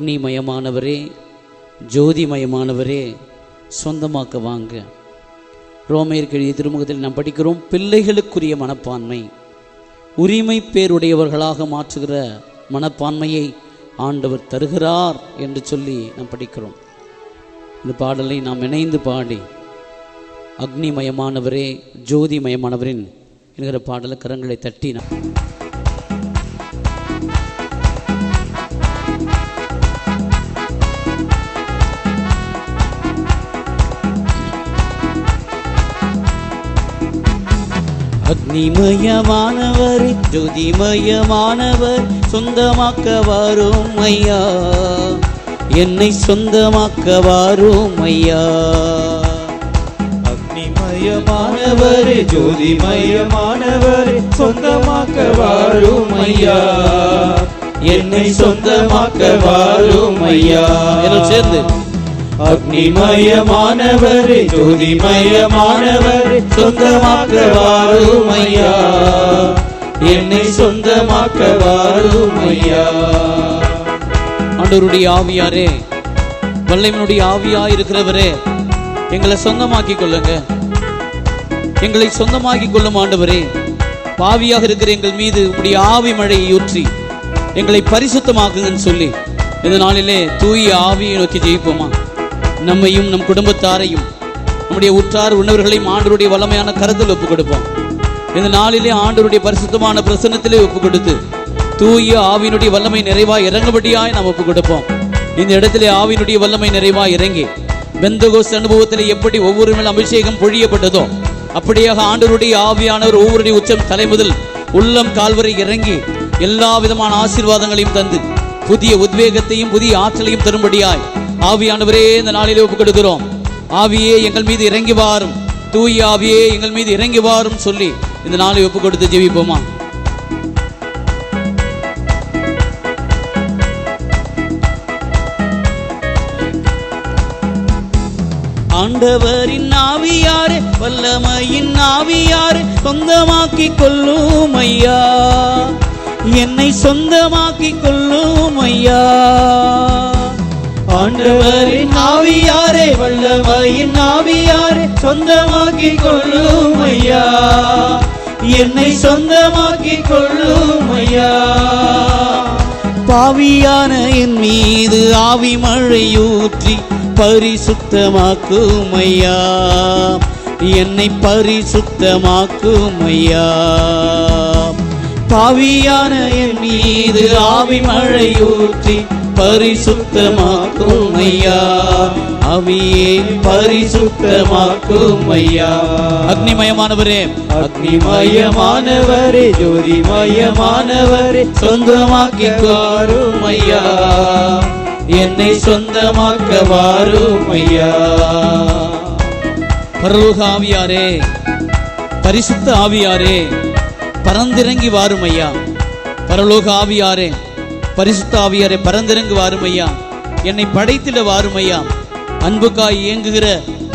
அக்னிமயமானவரே, ஜோதிமயமானவரே, சொந்தமாக்க வாங்க. ரோமையருக்கு எழுதிய திருமுகத்தில் நாம் படிக்கிறோம், பிள்ளைகளுக்குரிய மனப்பான்மை, உரிமை பேருடையவர்களாக மாற்றுகிற மனப்பான்மையை ஆண்டவர் தருகிறார் என்று சொல்லி நாம் படிக்கிறோம். இந்த பாடலை நாம் இணைந்து பாடி அக்னிமயமானவரே, ஜோதிமயமானவரின் என்கிற பாடலை கரங்களை தட்டி நாம் அக்னிமயமானவர், ஜோதிமயமானவர், சொந்தமாக்க வாரும் ஐயா, என்னை சொந்தமாக்க வாரும் ஐயா. அக்னிமயமானவர், ஜோதிமயமானவர், சொந்தமாக்க வாரும் ஐயா, என்னை சொந்தமாக்க வாரும் ஐயா. எல்லாம் சேர்ந்து அக்னிமயமானவர், ஜோதிமயமானவர், சொந்தமாக்க வாரும் ஐயா, என்னை சொந்தமாக்க வாரும் ஐயா. ஆண்டவருடைய ஆவியாரே, வல்லமையுடைய ஆவியா இருக்கிறவரே, எங்களை சொந்தமாக்கி கொள்ளுங்க, எங்களை சொந்தமாக்கி கொள்ளும் ஆண்டவரே. பாவியாக இருக்கிற எங்கள் மீது உடைய ஆவி மழையை ஊற்றி எங்களை பரிசுத்தமாக்குங்கன்னு சொல்லி இந்த நாளிலே தூய ஆவியை நோக்கி ஜெயிப்போமா? நம்மையும் நம் குடும்பத்தாரையும் நம்முடைய உற்றார் உணவர்களையும் ஆண்டவருடைய வல்லமையான கருத்தில் ஒப்புக் கொடுப்போம். இந்த நாளிலே ஆண்டவருடைய பரிசுத்தமான பிரசன்னத்திலே ஒப்புக் கொடுத்து தூய ஆவியினுடைய வல்லமை நிறைவாய் இறங்கும்படியாய் நாம் ஒப்புக் கொடுப்போம். இந்த இடத்திலே ஆவியினுடைய வல்லமை நிறைவாய் இறங்கி பெந்தகோஸ்து அனுபவத்திலே எப்படி ஒவ்வொரு மேல் அபிஷேகம் பொழியப்பட்டதோ அப்படியாக ஆண்டவருடைய ஆவியானவர் ஒவ்வொருடைய உச்சம் தலை முதல் உள்ளம் கால்வரை இறங்கி எல்லா விதமான ஆசீர்வாதங்களையும் தந்து புதிய உத்வேகத்தையும் புதிய ஆற்றலையும் தரும்படியாய் ஆவியானவரே இந்த நாளிலே ஒப்புக் கொடுக்கிறோம். ஆவியே எங்கள் மீது இறங்கி வாரும், தூய ஆவியே எங்கள் மீது இறங்கி வாரும் சொல்லி இந்த நாளை ஒப்புக் கொடுத்து ஜெபிப்போமா? ஆண்டவரின் ஆவியாரே, வல்லமையின் ஆவியாரே, சொந்தமாக்கி கொள்ளும் ஐயா, என்னை சொந்தமாக்கி கொள்ளும் ஐயா. ஆண்டவரின் ஆவியாரே, வல்லமையின் ஆவியாரே, சொந்தமாக்கி கொள்ளும் ஐயா, என்னை சொந்தமாக்கி கொள்ளும் ஐயா. பாவியான என் மீது ஆவி மழையூற்றி பரிசுத்தமாக்கும் ஐயா, என்னை பரிசுத்தமாக்கும் ஐயா. பாவியான என் மீது ஆவி மழையூற்றி பரிசுத்தமாக்கும் ஐயா, ஆவியே பரிசுத்தமாக்கும் ஐயா. அக்னிமயமானவரே, அக்னிமயமானவரே, ஜோதிமயமானவரே, சொந்தமாக்கி வாரும் ஐயா, என்னை சொந்தமாக்க வாரும் ஐயா. பரலோக ஆவியாரே, பரிசுத்த ஆவியாரே, பரந்திறங்கி வாரும் ஐயா. பரலோக ஆவியாரே, பரிசுத்த ஆவியாரே, பரந்திறங்கி வாரும் ஐயா, என்னை படைத்திட வாரும் ஐயா. அன்புக்காய் இயங்குகிற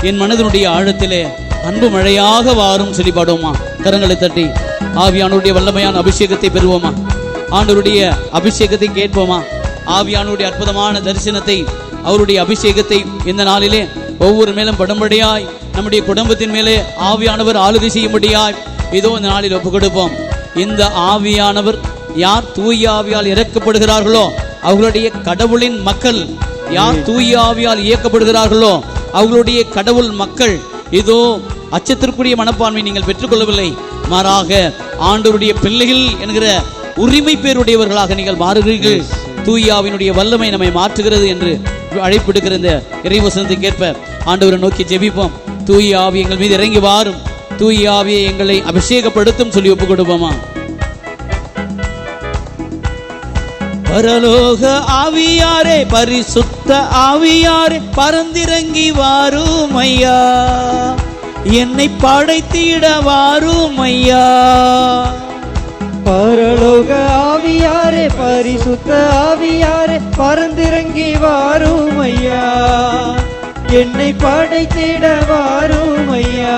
என் மனதினுடைய ஆழத்திலே அன்பு மழையாக வாரும் சொல்லி பாடுவோமா? கரங்களை தட்டி ஆவியானுடைய வல்லமையான அபிஷேகத்தை பெறுவோமா? ஆண்டவருடைய அபிஷேகத்தை கேட்போமா? ஆவியானுடைய அற்புதமான தரிசனத்தை, அவருடைய அபிஷேகத்தை இந்த நாளிலே ஒவ்வொரு மேலும் படும்படியாய், நம்முடைய குடும்பத்தின் மேலே ஆவியானவர் ஆளுகை செய்யும்படியாய் இதோ இந்த நாளில் ஒப்புக் கொடுப்போம். இந்த ஆவியானவர் யார் தூய ஆவியால் இறக்கப்படுகிறார்களோ அவர்களுடைய கடவுளின் மக்கள், யார் தூய ஆவியால் இயக்கப்படுகிறார்களோ அவர்களுடைய கடவுள் மக்கள். இதோ அச்சத்திற்குரிய மனப்பான்மை நீங்கள் பெற்றுக்கொள்ளவில்லை, மாறாக ஆண்டவருடைய பிள்ளைகள் என்கிற உரிமை பேருடையவர்களாக நீங்கள் மாறுகிறீர்கள். தூயாவினுடைய வல்லமை நம்மை மாற்றுகிறது என்று அழைப்பிடுகிற இந்த இறைவசனத்தை கேட்ப ஆண்டவரை நோக்கி ஜெபிப்போம். தூய ஆவி எங்கள் மீது இறங்கி வாரும், தூய ஆவியை எங்களை அபிஷேகப்படுத்தும் சொல்லி ஒப்புக் கொடுப்போமா? பரலோக ஆவியாரே, பரிசுத்த ஆவியாரே, பரந்திறங்கி வாரும் ஐயா, என்னை படைத்திட வாரும் ஐயா. பரலோக ஆவியாரே, பரிசுத்த ஆவியாரே, பரந்திறங்கி வாரும் ஐயா, என்னை படைத்திட வாரும் ஐயா.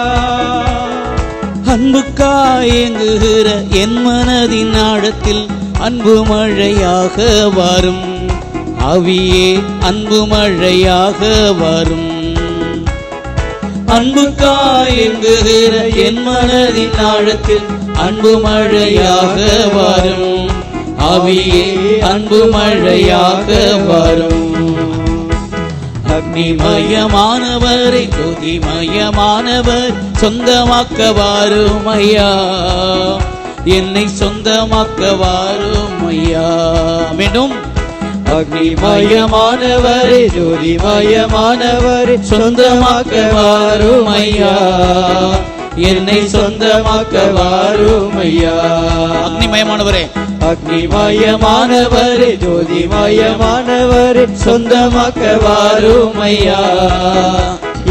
அன்புக்காய் இயங்குகிற என் மனதின் ஆழத்தில் அன்பு மழையாக வரும், ஆவியே அன்பு மழையாக வரும். அன்புக்காய் எங்குகிற என் மனதின் ஆழத்தில் அன்பு மழையாக வரும். ஆவியே அன்பு மழையாக வரும். அக்னிமயமானவரை துதிமயமானவர் சொந்தமாக்க வாரும் ஐயா. என்னை சொந்தமாக்க வாரும் ஐயா. மீண்டும் அக்னிமயமானவரே ஜோதிமயமானவரே சொந்தமாக்க வாரும் ஐயா. என்னை சொந்தமாக்க வாரும் ஐயா. அக்னிமயமானவரே அக்னிமயமானவரே ஜோதிமயமானவரே சொந்தமாக்க வாரும் ஐயா.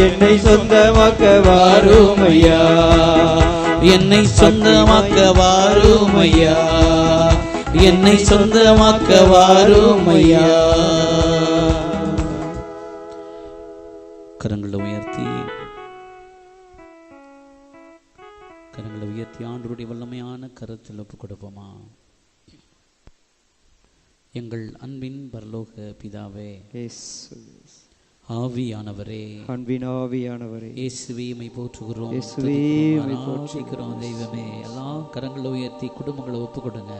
என்னை சொந்தமாக்க வாரும் ஐயா. என்னை சொந்தமாக்க வாரும் ஐயா. என்னை சொந்தமாக்க வாரும் ஐயா. கரங்களை உயர்த்தி ஆண்டவருடைய வல்லமையான கரத்தில் ஒப்பு கொடுப்போமா. எங்கள் அன்பின் பரலோக பிதாவே, ஆவியானவரே, அன்பின் ஆவியானவரே, இயேசுவே உம்மை போற்றுகிறோம், இயேசுவே உம்மை போற்றுகிறோம். தெய்வமே, எல்லா கரங்களை உயர்த்தி குடும்பங்களை ஒப்பு கொடுங்க.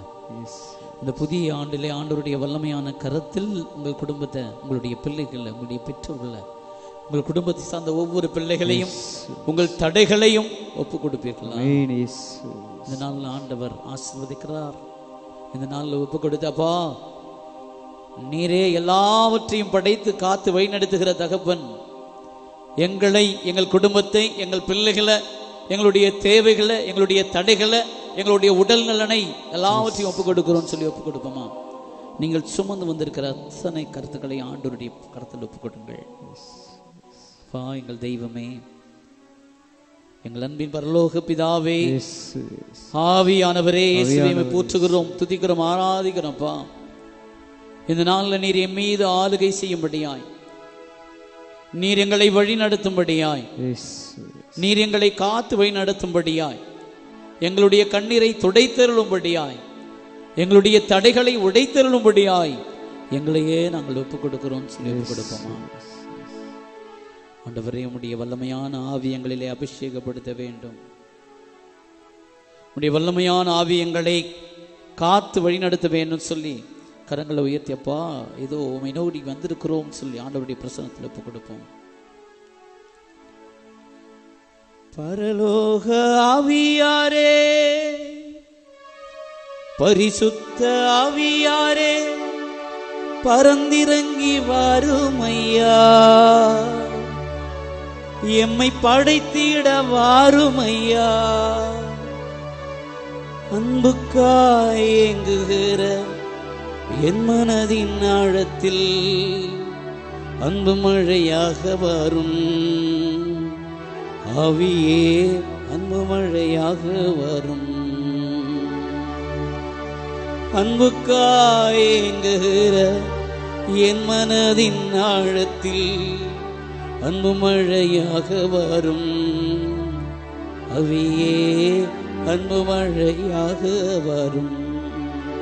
இந்த புதிய ஆண்டிலே ஆண்டவருடைய வல்லமையான கரத்தில் உங்கள் குடும்பத்தை, உங்களுடைய பிள்ளைகளை, உங்களுடைய பெற்றோர்களை, உங்கள் குடும்பத்தை சார்ந்த ஒவ்வொரு பிள்ளைகளையும் உங்கள் தடைகளையும் ஒப்பு கொடுப்பீர்களா? இந்த நாளில் ஆண்டவர் ஆசீர்வதிக்கிறார். இந்த நாளில் ஒப்பு கொடுத்தப்பா, நீரே எல்லாவற்றையும் படைத்து காத்து வழிநடத்துகிற தகப்பன், எங்களை, எங்கள் குடும்பத்தை, எங்கள் பிள்ளைகளை, எங்களுடைய தேவைகளை, எங்களுடைய தடைகளை, எங்களுடைய உடல் நலனை எல்லாவற்றையும் ஒப்பு கொடுக்கிறோம் சொல்லி ஒப்பு கொடுப்போமா. நீங்கள் சுமந்து வந்திருக்கிற அத்தனை கருத்துக்களை ஆண்டவருடைய கருத்தில் ஒப்பு கொடுங்கள். எங்கள் தெய்வமே, எங்கள் அன்பின் பரலோக பிதாவே, ஆவியானவரே, இயேசுவை போற்றுகிறோம், துதிக்கிறோம், ஆராதிக்கிறோம்ப்பா. இந்த நாளில் நீர் என் மீது ஆளுகை செய்யும்படியாய், நீர் எங்களை வழி நடத்தும்படியாய், நீர் எங்களை காத்து வழி நடத்தும்படியாய், எங்களுடைய கண்ணீரை துடைத்தருளும்படியாய், எங்களுடைய தடைகளை உடைத்தருளும்படியாய் எங்களையே நாங்கள் ஒப்புக் கொடுக்கிறோம் சொல்லி ஒப்புக் கொடுப்போமா. ஆண்டவரே, உம்முடைய வல்லமையான ஆவி எங்களிலே அபிஷேகப்படுத்த வேண்டும். உம்முடைய வல்லமையான ஆவி எங்களை காத்து வழி நடத்த வேண்டும் சொல்லி கரங்களை உயர்த்தியப்பா, ஏதோ உம்மை நோடி வந்திருக்கிறோம் சொல்லி ஆண்டவருடைய பிரசன்னத்தில் ஒப்புக் கொடுப்போம். பரலோக ஆவியாரே, பரிசுத்த ஆவியாரே, பரந்திறங்கி வாரும் ஐயா. எம்மை படைத்திட வாரும் ஐயா. அன்புக்காய் ஏங்குகிற என் மனதின் ஆழத்தில் அன்பு மழையாக வரும். ஆவியே அன்பு மழையாக வரும். அன்புக்காய் ஏங்குகிற என் மனதின் ஆழத்தில் அன்பு மழையாக வரும். ஆவியே அன்பு மழையாக வரும்.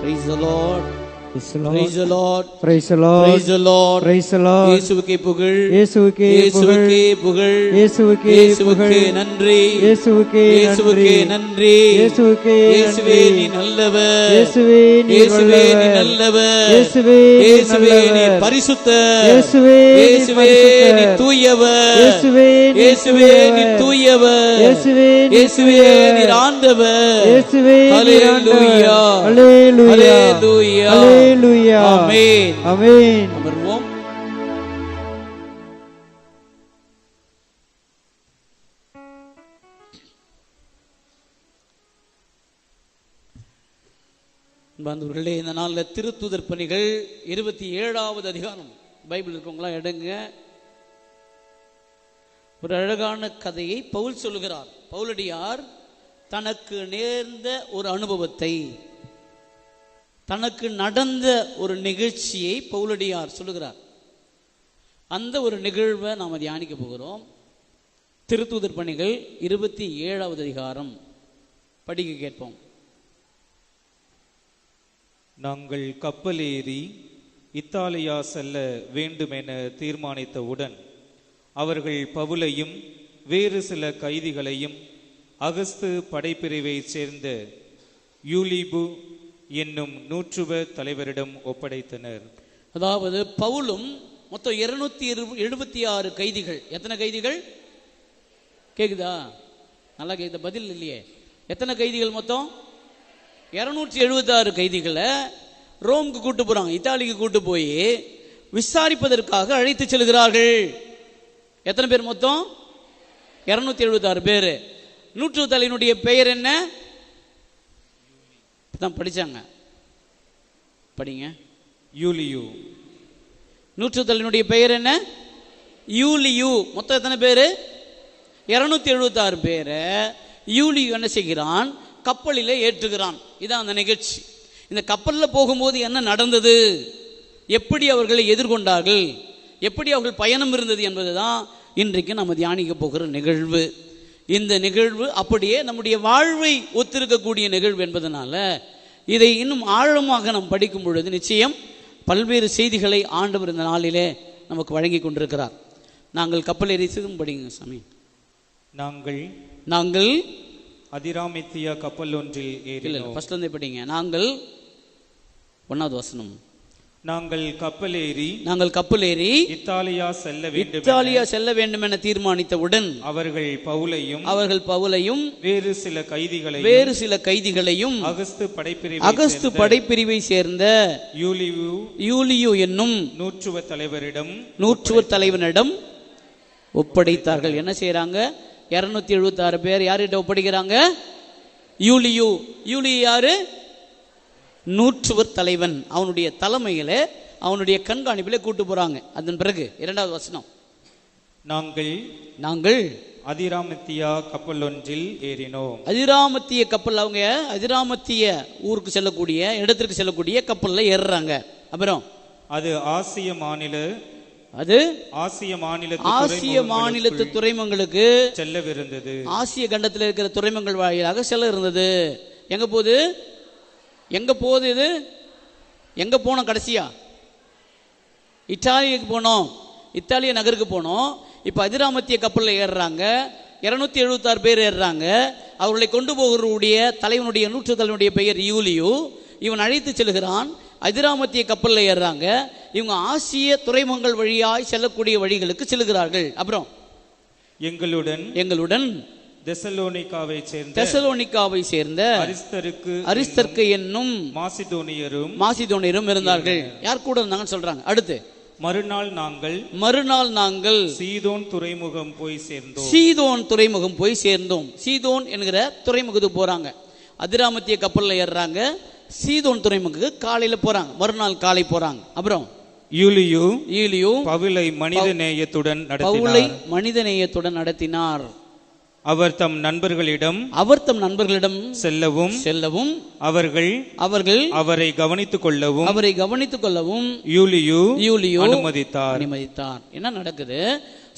Praise the Lord. Praise the Lord. Praise the Lord. Praise the Lord. Praise the Lord. இயேசுவுக்கே புகழ். இயேசுவுக்கே புகழ். புகழ். இயேசுவுக்கே இயேசுவுக்கே நன்றி. இயேசுவுக்கே நன்றி. இயேசுவுக்கே இயேசுவே நீ நல்லவர். இயேசுவே நீ நல்லவர். இயேசுவே நீ பரிசுத்தர். இயேசுவே நீ தூயவர். இயேசுவே நீ தூயவர். இயேசுவே நீ ஆண்டவர். இயேசுவே ஹல்லேலூயா. ஹல்லேலூயா. ஹல்லேலூயா. ஹல்லேலூயா. ஆமென். ஆமென். அமர்வோம். பாந்தவர்களே, இந்த நாளில் திருத்தூதர் பணிகள் 27வது அதிகாரம் பைபிள் இருக்கவங்களா எடுங்க. ஒரு அழகான கதையை பவுல் சொல்லுகிறார். பவுலடியார் தனக்கு நேர்ந்த ஒரு அனுபவத்தை, தனக்கு நடந்த ஒரு நிகழ்ச்சியை பவுலடியார் சொல்லுகிறார். அந்த ஒரு நிகழ்வை நாம் தியானிக்க போகிறோம். திருத்தூதர் பணிகள் 27வது அதிகாரம் படிக்க கேட்போம். நாங்கள் கப்பலேறி இத்தாலியா செல்ல வேண்டுமென தீர்மானித்தவுடன் அவர்கள் பவுலையும் வேறு சில கைதிகளையும் அகஸ்து படைப்பிரிவைச் சேர்ந்த யூலிபு என்னும் நூற்றுவ தலைவரிடம் ஒப்படைத்தனர். அதாவது பவுலும் மொத்தம் 276 கைதிகள். எத்தனை கைதிகள் கேக்குதா? நல்லா கேக்குதா? பதில் இல்லையே. எத்தனை கைதிகள்? மொத்தம் 276 கைதிகளை ரோமுக்கு கூட்டு போறாங்க, இத்தாலிக்கு கூட்டு போய் விசாரிப்பதற்காக அழைத்து செல்கிறார்கள். எத்தனை பேர்? மொத்தம் 276 பேர். நூற்று தலைவனுடைய பெயர் என்ன? தான் படிச்சாங்க, படிங்க. யூலியு. நூற்று தலைவனுடைய பெயர் என்ன? யூலியு. மொத்தம் எத்தனை பேரு? 276 பேரை யூலியு என்ன செய்கிறான்? கப்பலிலே ஏற்றுகிறான். இதான் அந்த நிகழ்ச்சி. இந்த கப்பலில் போகும்போது என்ன நடந்தது, எப்படி அவர்களை எதிர்கொண்டார்கள், எப்படி அவர்கள் பயணம் இருந்தது என்பதுதான் இன்றைக்கு நம்ம தியானிக்க போகிற நிகழ்வு. இந்த நிகழ்வு அப்படியே நம்முடைய வாழ்வை ஒத்திருக்கக்கூடிய நிகழ்வு என்பதனால இதை இன்னும் ஆழமாக நாம் படிக்கும் பொழுது நிச்சயம் பல்வேறு செய்திகளை ஆண்டவர் இந்த நாளிலே நமக்கு வழங்கி கொண்டிருக்கிறார். நாங்கள் கப்பல் எரிசதும் படிங்க சாமி. நாங்கள் அதிராமித்தியா கப்பல் ஒன்றில் ஏறினோம். ஃபர்ஸ்ட்ல இருந்தே படிங்க. நாங்கள் 1வது வசனம். நாங்கள் கப்பல் ஏறி இத்தாலியா செல்ல வேண்டும் என தீர்மானித்தவுடன் அவர்கள் பவுலையும் வேறு சில கைதிகளையும் அகஸ்து படைப்பிரிவை சேர்ந்த யூலியு என்னும் நூற்றுவ தலைவனிடம் ஒப்படைத்தார்கள். என்ன செய்யறாங்க? 276 பேர் யார்கிட்ட ஒப்படைக்கிறாங்க? யூலியு. யாரு? நூற்றுவர் தலைவன். அவனுடைய தலைமையில, அவனுடைய கண்காணிப்பிலே கூட்டு போறாங்க. அதன் பிறகு 2வது வசனம். நாங்கள் அதிராமத்தியா கப்பல் ஒன்றில் ஏறினோம். அதிராமத்திய கப்பல், அவங்க அதிராமத்திய ஊருக்கு செல்லக்கூடிய இடத்திற்கு செல்லக்கூடிய கப்பல்ல ஏறுறாங்க. அப்புறம் அது ஆசிய மாநிலத்து துறைமுகங்களுக்கு செல்லவிருந்தது. ஆசிய கண்டத்தில் இருக்கிற துறைமுகங்கள் வாயிலாக செல்ல இருந்தது. எங்க போகுது? இது எங்க போனோம்? கடைசியா இத்தாலிக்கு போனோம், இத்தாலிய நகருக்கு போனோம். இப்ப அதிராமத்திய கப்பலில் ஏறுறாங்க. 276 பேர் ஏறுறாங்க. அவர்களை கொண்டு போகிறவருடைய தலைவனுடைய நூற்று தலைவனுடைய பெயர் யூலியு. இவன் அழைத்து செல்கிறான். அதிராமத்திய கப்பலில் ஏறுறாங்க. இவங்க ஆசிய துறைமுகங்கள் வழியாய் செல்லக்கூடிய வழிகளுக்கு செல்கிறார்கள். அப்புறம் எங்களுடன் தெசலோனிக்காவை சேர்ந்த அரிஸ்தர்க்கு என்னும் மாசிதோனியரும் இருந்தார்கள். யார் கூட இருந்தாங்கன்னு சொல்றாங்க. அடுத்து மறுநாள் நாங்கள் சீதோன் துறைமுகம் போய் சேர்ந்தோம். சீதோன் என்கிற துறைமுகத்துக்கு போறாங்க. அதிராமத்திய கப்பல்ல ஏறுறாங்க. சீதோன் துறைமுகத்துக்கு காலையில போறாங்க. மறுநாள் காலை போறாங்க. அப்புறம் யூலியு பவுலை மனித நேயத்துடன் நடத்தினார். அவர் தம் நண்பர்களிடம் செல்லவும் அவர்கள் அவரை கவனித்துக் கொள்ளவும் யூலியு அனுமதித்தார். என்ன நடக்குது?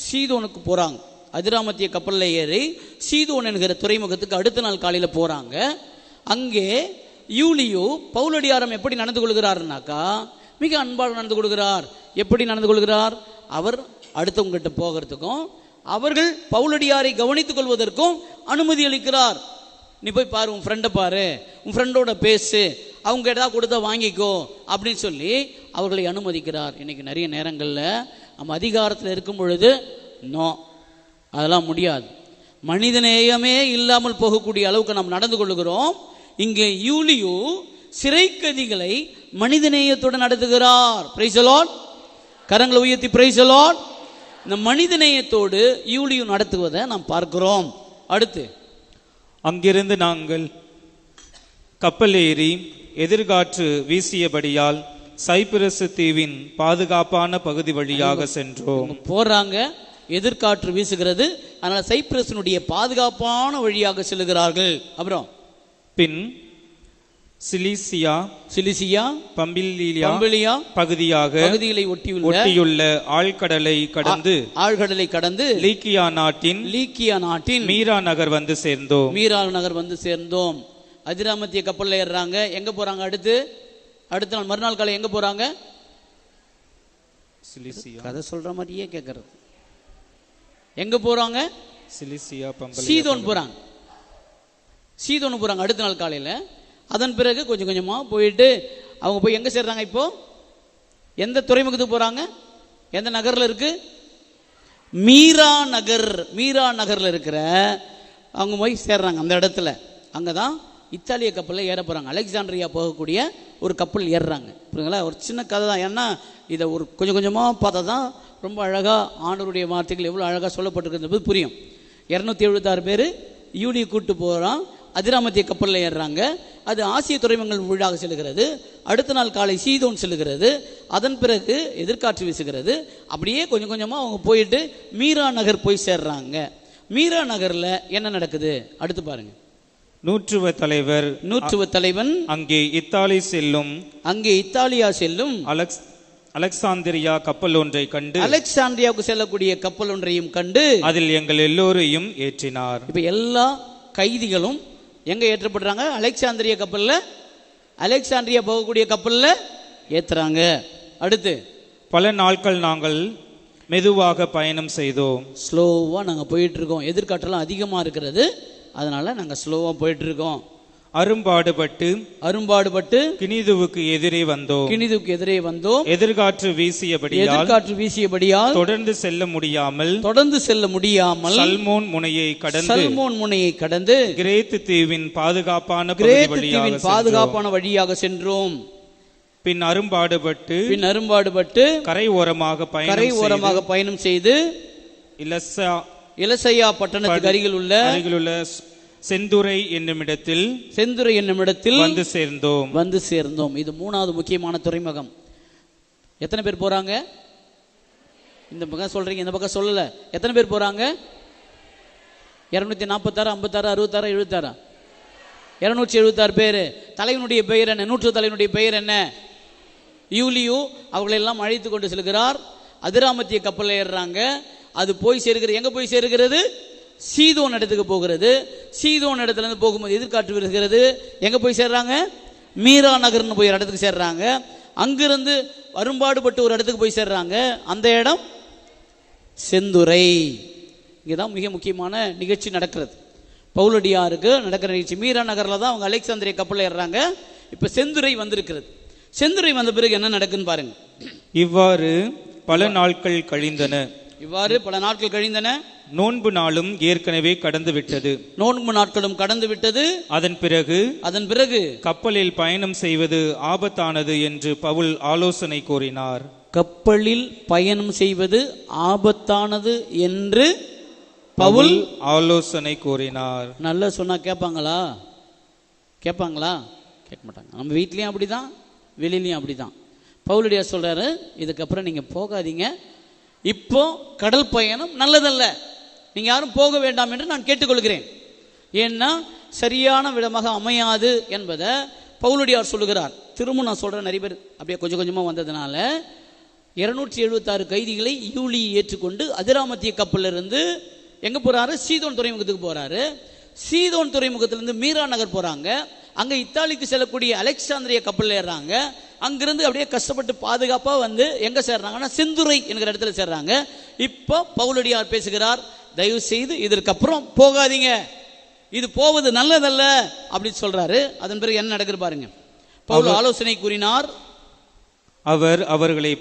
சீதோனுக்கு போறாங்க. அதிராமத்திய கப்பல்ல ஏறி சீதோன் என்கிற துறைமுகத்துக்கு அடுத்த நாள் காலையில போறாங்க. அங்கே யூலியு பவுலடியாரம் எப்படி நடந்து கொள்கிறார்னாக்கா, மிக அன்பாக நடந்து கொள்கிறார். எப்படி நடந்து கொள்கிறார்? அவர் அடுத்தவங்க கிட்ட போகிறதுக்கும் அவர்கள் பவுலடியாரை கவனித்துக் கொள்வதற்கும் அனுமதி அளிக்கிறார். நீ போய் பாரு, உன் ஃப்ரெண்டை பாரு, உன் ஃப்ரெண்டோட பேசு, அவங்க ஏதாவது கொடுத்தா வாங்கிக்கோ அப்படின்னு சொல்லி அவர்களை அனுமதிக்கிறார். இன்னைக்கு நிறைய நேரங்களில் நம்ம அதிகாரத்தில் இருக்கும் பொழுது அதெல்லாம் முடியாது. மனிதநேயமே இல்லாமல் போகக்கூடிய அளவுக்கு நாம் நடந்து கொள்கிறோம். இங்கே யூலியு சிறை கைதிகளை மனிதநேயத்துடன் நடத்துகிறார். Praise the Lord. கரங்களை உயர்த்தி பிரைஸ் தி லார்ட். இந்த மனிதநேயத்தோடு யூலியு நடத்துவதை நாம் பார்க்கிறோம். அடுத்து அங்கிருந்து நாங்கள் கப்பல் ஏறி எதிர்காற்று வீசியபடியால் சைப்ரஸ் தீவின் பாதுகாப்பான பகுதி வழியாக சென்றோம். போறாங்க, எதிர்காற்று வீசுகிறது, அதனால சைப்ரஸினுடைய பாதுகாப்பான வழியாக செல்கிறார்கள். அப்புறம் பின் சிலிசியா பம்பிலியா பகுதிகளை ஒட்டியுள்ள ஆழ்கடலை கடந்து லீக்கியா நாட்டின் மீரா நகர் வந்து சேர்ந்தோம். அதிராமத்திய கப்பல்ல ஏறுறாங்க. எங்க போறாங்க? அடுத்த நாள் மறுநாள் காலை எங்க போறாங்க? சிலிசியா. கதை சொல்ற மாதிரியே கேட்கறது. எங்க போறாங்க? சிலிசியா, சீதோன் போறாங்க. சீதோன் போறாங்க அடுத்த நாள் காலையில. அதன் பிறகு கொஞ்சம் கொஞ்சமா போயிட்டு அவங்க போய் எங்க சேர்றாங்க? இப்போ எந்த துறைமுகத்துக்கு போறாங்க? எந்த நகர்ல இருக்கு? மீரா நகர். மீரா நகர்ல இருக்கிற அவங்க போய் சேர்றாங்க அந்த இடத்துல. அங்கதான் இத்தாலிய கப்பலில் ஏற போறாங்க. அலெக்சாண்ட்ரியா போகக்கூடிய ஒரு கப்பல் ஏறுறாங்க. புரியுங்களா? ஒரு சின்ன கதை தான். ஏன்னா இதை ஒரு கொஞ்சம் கொஞ்சமாக பார்த்தா தான் ரொம்ப அழகாக ஆண்டவருடைய வார்த்தைகள் எவ்வளோ அழகாக சொல்லப்பட்டிருக்கிறது புரியும். 276 பேர் யூடியை கூப்பிட்டு போகிறான். அதிராமத்திய கப்பலில் ஏறுறாங்க. அது ஆசிய துறைமுகங்கள் வழியாக செல்கிறது. அடுத்த நாள் காலை சீதோன் செல்லுகிறது. அதன் பிறகு எதிர்காற்று வீசுகிறது. அப்படியே கொஞ்சம் கொஞ்சமாக அவங்க போயிட்டு மீரா நகர் போய் சேர்றாங்க. மீரா நகரில் என்ன நடக்குது அடுத்து பாருங்க. நூற்றுவ தலைவன் அங்கே இத்தாலியா செல்லும் அலெக்சாந்திரியா கப்பல் ஒன்றை கண்டு, அலெக்சாந்திரியாவுக்கு செல்லக்கூடிய கப்பல் ஒன்றையும் கண்டு அதில் எங்கள் எல்லோரையும் ஏற்றினார். இப்ப எல்லா கைதிகளும் எங்க ஏற்றப்படுறாங்க? அலெக்சாந்திரியா கப்பல்ல, அலெக்சாந்திரியா போகக்கூடிய கப்பல்ல ஏத்துறாங்க. அடுத்து பல நாட்கள் நாங்கள் மெதுவாக பயணம் செய்தோம். ஸ்லோவா நாங்க போயிட்டு இருக்கோம். எதிர்காற்றெல்லாம் அதிகமா இருக்கிறது, அதனால நாங்க ஸ்லோவா போயிட்டு இருக்கோம். அரும்பாடுபட்டு கினிதுவுக்கு எதிரே வந்தோம். எதிர்காற்று வீசியபடியால் தொடர்ந்து செல்ல முடியாமல் சல்மோன் முனையை கடந்து கிரேத்து தீவின் பாதுகாப்பான வழியாக சென்றோம். பின் அரும்பாடுபட்டு கரை ஓரமாக பயணம் செய்து இலசையா பட்டணத்துக்கு அருகில் உள்ள செந்துரை என்னும் இடத்தில் வந்து சேர்ந்தோம். இது 3வது முக்கியமான துறைமுகம். எத்தனை பேர் போறாங்க? இந்த பக்கம் சொல்றீங்க, இந்த பக்கம் சொல்லல. எத்தனை பேர் போறாங்க? 246, 56, 66, 76, 276 பேர். தலைவனுடைய பெயர் என்ன? தலைவனுடைய பெயர் என்ன? யூலியு. அவர்களெல்லாம் அழைத்து கொண்டு செல்கிறார். அதிராமத்திய கப்பல் ஏறுறாங்க. அது போய் சேர்கிறது. எங்க போய் சேர்கிறது? சீதோன் இடத்துக்கு போகிறது. சீதோன் இடத்துல இருந்து போகும்போது எதிர்காற்று வருகிறது. எங்க போய் சேர்றாங்க? மீரா நகர்னு போய் இடத்துக்கு சேர்றாங்க. அங்கிருந்து அரும்பாடுபட்டு ஒரு இடத்துக்கு போய் சேர்றாங்க. அந்த இடம் செந்துரை. இங்கதான் மிக முக்கியமான நிகழ்ச்சி நடக்கிறது. பவுலடியாருக்கு நடக்கிற நிகழ்ச்சி. மீரா நகர்ல தான் அவங்க அலெக்சாந்திரியா கப்பல் ஏறுறாங்க. இப்ப செந்துரை வந்திருக்கிறது. செந்துரை வந்த பிறகு என்ன நடக்குன்னு பாருங்க. இவ்வாறு பல நாட்கள் கழிந்தன. நோன்பு நாளும் ஏற்கனவே கடந்து விட்டது. அதன் பிறகு கப்பலில் பயணம் செய்வது ஆபத்தானது என்று பவுல் ஆலோசனை கூறினார். கப்பலில் பயணம் செய்வது ஆபத்தானது என்று பவுல் ஆலோசனை கூறினார். நல்லா சொன்னா கேட்பாங்களா? கேட்க மாட்டாங்க. நம்ம வீட்லயும் அப்படிதான், வெளியிலயும் அப்படிதான். பவுலடியா சொல்றாரு, இதுக்கப்புறம் நீங்க போகாதீங்க. இப்போ கடல் பயணம் நல்லதல்ல, நீங்க யாரும் போக வேண்டாம் என்று நான் கேட்டுக்கொள்கிறேன். ஏன்னா சரியான விதமாக அமையாது என்பதை பவுலடியார் சொல்லுகிறார். திரும்ப நான் சொல்றேன், நிறைய பேர் அப்படியே கொஞ்சம் கொஞ்சமா வந்ததுனால 276 கைதிகளை யூலி ஏற்றுக்கொண்டு அதிராமத்திய கப்பல்ல இருந்து எங்க போறாரு? சீதோன் துறைமுகத்துக்கு போறாரு. சீதோன் துறைமுகத்திலிருந்து மீரா நகர் போறாங்க. அங்க இத்தாலிக்கு செல்லக்கூடிய அலெக்சாந்திரியா கப்பல் ஏறாங்க. அங்கிருந்து அப்படியே கஷ்டப்பட்டு பாதுகாப்பா வந்து எங்க சேர்றாங்கன்னா செந்துரை என்கிற இடத்துல சேர்றாங்க. இப்போ பவுலடியார் பேசுகிறார், தயவு செய்து இதற்கப்புறம் போகாதீங்க, இது போவது நல்லதல்ல அப்படின்னு சொல்றாரு. அதன் பிறகு என்ன நடக்குது பாருங்க. பவுல் ஆலோசனை கூறினார். அவர் அவர்களை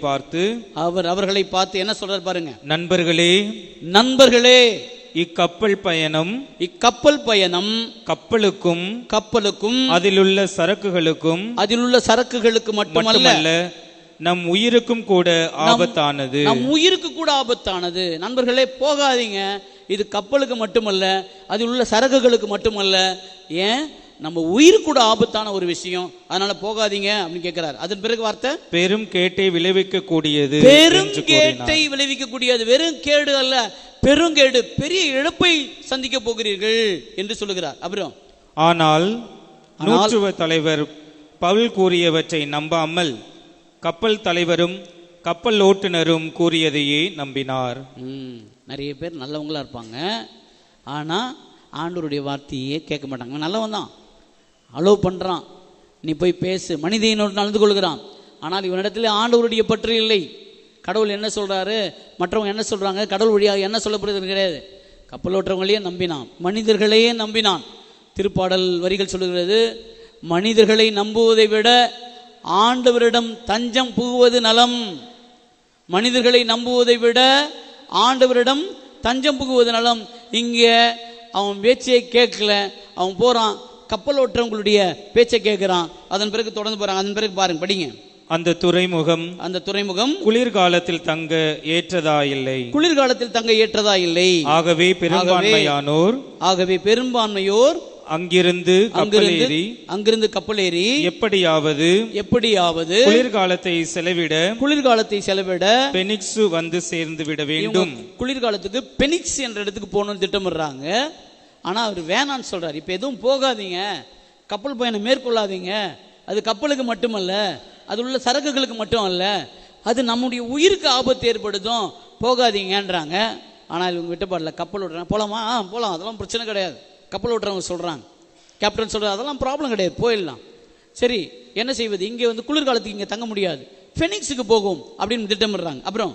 பார்த்து என்ன சொல்றார் பாருங்க. நண்பர்களே, இக்கப்பல் பயணம் கப்பலுக்கும் அதிலுள்ள சரக்குகளுக்கு மட்டுமல்ல, நம் உயிருக்கும் கூட ஆபத்தானது. நண்பர்களே, போகாதீங்க. இது கப்பலுக்கு மட்டுமல்ல, அதில் உள்ள சரக்குகளுக்கு மட்டுமல்ல, ஏன் நம்ம உயிர் கூட ஆபத்தான ஒரு விஷயம். அதனால போகாதீங்க அப்படின்னு கேட்கிறார். அதன் பிறகு வார்த்தை, பெரும் கேட்டை விளைவிக்கக்கூடியது. வெறும் கேடு அல்ல, பெருங்கேடு, பெரிய இழப்பை சந்திக்க போகிறீர்கள் என்று சொல்லுகிறார். அப்புறம் ஆனால் நூற்றுவ தலைவர் பவுல் கூறியவற்றை நம்பாமல் கப்பல் தலைவரும் கப்பல் ஓட்டுநரும் கூறியதையே நம்பினார். நிறைய பேர் நல்லவங்களா இருப்பாங்க, ஆனா ஆண்டவருடைய வார்த்தையே கேட்க மாட்டாங்க. நல்லவன் தான், அலோவ் பண்றான், நீ போய் பேசு, மனிதனோடு நடந்து கொள்கிறான். ஆனால் இவனிடத்தில் ஆண்டவருடைய பற்று இல்லை. கடவுள் என்ன சொல்றாரு, மற்றவங்க என்ன சொல்றாங்க, கடவுள் வழியாக என்ன சொல்லப்படுறது கிடையாது. கப்பல் ஓட்டுறவங்களையே நம்பினான், மனிதர்களையே நம்பினான். திருப்பாடல் வரிகள் சொல்லுகிறது, மனிதர்களை நம்புவதை விட ஆண்டவரிடம் தஞ்சம் புகுவது நலம். மனிதர்களை நம்புவதை விட ஆண்டவரிடம் தஞ்சம் புகுவது நலம். இங்கே அவன் பேச்சையை கேட்கல, அவன் போறான், கப்பல் ஓட்டுறவங்களுடைய பேச்சை கேட்கிறான். அதன் பிறகு தொடர்ந்து போறாங்க. அதன் பிறகு பாருங்க, படிங்க. அந்த துறைமுகம் குளிர்காலத்தில் தங்க ஏற்றதா இல்லை. குளிர்காலத்தில் தங்க ஏற்றதா இல்லை. ஆகவே பெரும்பான்மையோர் அங்கிருந்து கப்பலேறி எப்படியாவது குளிர்காலத்தை செலவிட பெனிக்ஸ் வந்து சேர்ந்து விட வேண்டும். குளிர்காலத்துக்கு பெனிக்ஸ் என்ற இடத்துக்கு போகணும்னு திட்டமிடுறாங்க. ஆனா அவர் வேணான்னு சொல்றாரு. இப்ப எதுவும் போகாதீங்க, கப்பல் பயணம் மேற்கொள்ளாதீங்க. அது கப்பலுக்கு மட்டுமல்ல, அது உள்ள சரக்குகளுக்கு மட்டும் அல்ல, அது நம்முடைய உயிருக்கு ஆபத்து ஏற்படுத்தும், போகாதீங்கன்றாங்க. ஆனால் இவங்க விட்டுப்பாடல, கப்பல் ஓட்டுறாங்க. போலாமா? போலாம், அதெல்லாம் பிரச்சனை கிடையாது. கப்பல் ஓட்டுறவங்க சொல்றாங்க, கேப்டன் சொல்றாரு, அதெல்லாம் ப்ராப்ளம் கிடையாது, போயிடலாம். சரி, என்ன செய்வது? இங்கே வந்து குளிர்காலத்துக்கு இங்கே தங்க முடியாது, ஃபெனிக்ஸுக்கு போகும் அப்படின்னு திட்டமிடுறாங்க. அப்புறம்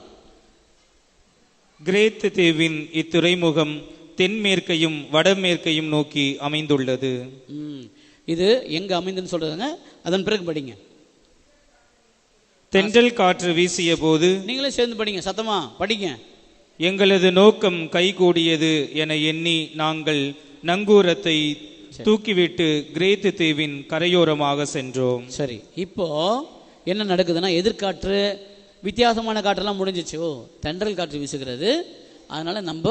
கிரேத்து தீவின் இத்துறைமுகம் தென்மேற்கையும் வடமேற்கையும் நோக்கி அமைந்துள்ளது. இது எங்க அமைந்துன்னு சொல்றாங்க. அதன் பிறகு படிங்க. தென்றல் காற்று வீசிய போது, நீங்களே சேர்ந்து படிங்க, சத்தமா படிங்க. எங்களது நோக்கம் கைகூடியது என எண்ணி நாங்கள் நங்கூரத்தை தூக்கிவிட்டு கிரேத்து தீவின் கரையோரமாக சென்றோம். சரி, இப்போ என்ன நடக்குதுன்னா, எதிர்காற்று, வித்தியாசமான காற்றெல்லாம் முடிஞ்சிச்சு. தென்றல் காற்று வீசுகிறது, அதனால நம்ம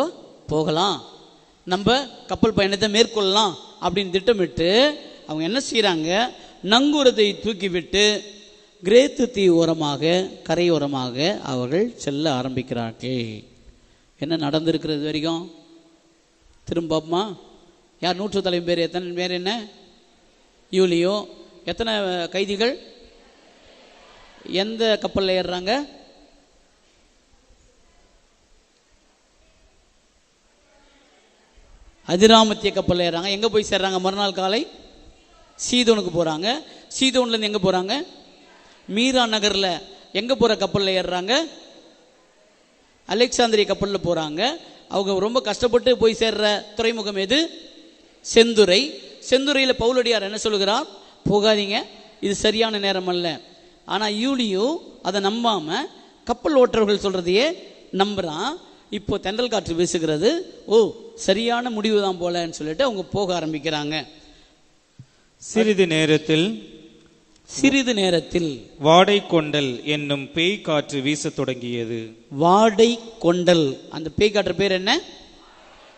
போகலாம், நம்ம கப்பல் பயணத்தை மேற்கொள்ளலாம் அப்படின்னு திட்டமிட்டு அவங்க என்ன செய்யறாங்க, நங்கூரத்தை தூக்கிவிட்டு கிரேத்து தீ ஓரமாக, கரையோரமாக அவர்கள் செல்ல ஆரம்பிக்கிறார்கள். என்ன நடந்திருக்கிறது வரைக்கும் திரும்பமா? யார் நூற்று தலைவர் பேர்? எத்தனை பேர்? என்ன? யூலியோ. எத்தனை கைதிகள்? எந்த கப்பலில் ஏறுறாங்க? அதிராமத்திய கப்பலில் ஏறாங்க. எங்கே போய் சேர்றாங்க? மறுநாள் காலை சீதோனுக்கு போகிறாங்க. சீதோன்லேருந்து எங்கே போகிறாங்க? மீரா நகரில் எங்கே போகிற கப்பலில் ஏறுறாங்க? அலெக்சாந்திரிய கப்பலில் போகிறாங்க. அவங்க ரொம்ப கஷ்டப்பட்டு போய் சேர்ற துறைமுகம் எது? செந்துறை. செந்துறையில் பவுலடியார் என்ன சொல்லுகிறார்? போகாதீங்க, இது சரியான நேரம் அல்ல. ஆனால் யூலியோ அதை நம்பாமல் கப்பல் ஓட்டுறவர்கள் சொல்கிறதையே நம்புகிறான். இப்போ தென்றல் காற்று வீசுகிறது, சரியான முடிவு தான் போலன்னு சொல்லிட்டு அவங்க போக ஆரம்பிக்கிறாங்க. சிறிது நேரத்தில் வாடை கொண்டல் என்னும் பேய் காற்று வீச தொடங்கியது. வாடை கொண்டல், அந்த பேய் காற்று பேர் என்ன?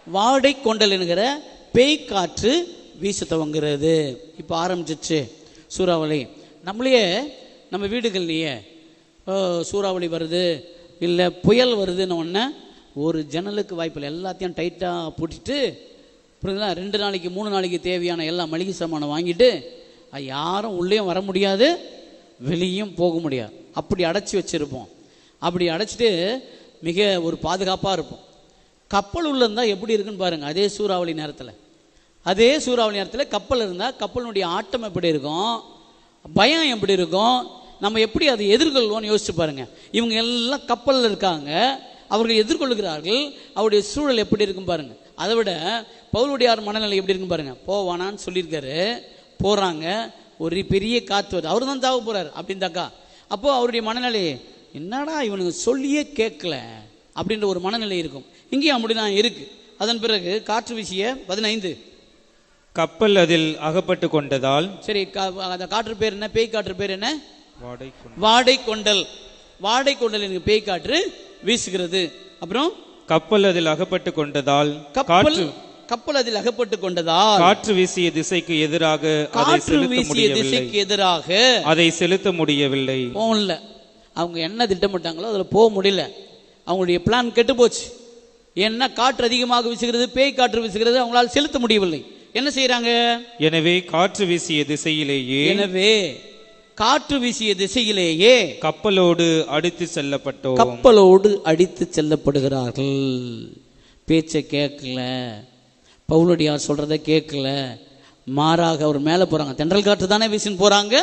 வாடை கொண்டல் என்கிற பேய் காற்று வீச துவங்குகிறது. இப்போ ஆரம்பிச்சிச்சு சூறாவளி. நம்மளையே நம்ம வீடுகள்லையே சூறாவளி வருது, இல்லை புயல் வருதுன்னு ஒன்று, ஒரு ஜன்னலுக்கு வாய்ப்பில்லை, எல்லாத்தையும் டைட்டாக பூட்டிட்டு, புரியுதுங்களா, 2 நாளைக்கு 3 நாளைக்கு தேவையான எல்லா மளிகை சாமானை வாங்கிட்டு, யாரும் உள்ளேயும் வர முடியாது, வெளியும் போக முடியாது, அப்படி அடைச்சி வச்சுருப்போம். அப்படி அடைச்சிட்டு மிக ஒரு பாதுகாப்பாக இருப்போம். கப்பல் உள்ள இருந்தால் எப்படி இருக்குன்னு பாருங்கள். அதே சூறாவளி நேரத்தில் கப்பல் இருந்தால் கப்பலினுடைய ஆட்டம் எப்படி இருக்கும், பயம் எப்படி இருக்கும், நம்ம எப்படி அதை எதிர்கொள்வோம்னு யோசிச்சு பாருங்க. இவங்க எல்லாம் கப்பலில் இருக்காங்க, அவர்கள் எதிர்கொள்கிறார்கள், அவருடைய சூழல் எப்படி இருக்கும் பாருங்க. அதை விட பவுலுடையார் மனநிலை எப்படி இருக்கும் பாருங்க. போவானான்னு சொல்லியிருக்காரு, போறாங்க, ஒரு பெரிய காற்று வருது, அவர் தான் தாவ போறாரு அப்படின்தாக்கா. அப்போ அவருடைய மனநிலை என்னடா இவனுக்கு சொல்லியே கேட்கல அப்படின்ற ஒரு மனநிலை இருக்கும். இங்கேயும் அப்படிதான் இருக்கு. அதன் பிறகு காற்று வீசிய 15 கப்பல் அதில் அகப்பட்டு கொண்டதால். சரி, அந்த காற்று பேர் என்ன? பேய் காற்று பேர் என்ன? வாடை கொண்டல். வாடை கொண்டல் எனக்கு பேய் காற்று வீசுகிறது. அப்புறம் கப்பல் அதில் அகப்பட்டு கொண்டதால், கப்பல் அதில் அகப்பட்டு கொண்டதால் காற்று வீசிய திசைக்கு எதிராக அதை செலுத்த முடியவில்லை. போகல, அவங்க என்ன திட்டமிட்டாங்களோ அதில் போக முடியல. அவங்களுடைய பிளான் கெட்டு போச்சு. என்ன, காற்று அதிகமாக வீசுகிறது, பேய் காற்று வீசுகிறது, அவங்களால் செலுத்த முடியவில்லை. என்ன செய்யறாங்க? எனவே காற்று வீசிய திசையிலேயே கப்பலோடு அடித்து செல்லப்படுகிறார்கள். பேச்சை கேட்கல, பவுலடியார் சொல்றதை கேட்கல, மாறாக அவர் மேலே போறாங்க. தென்றல் காற்று தானே வீசின்னு போறாங்க,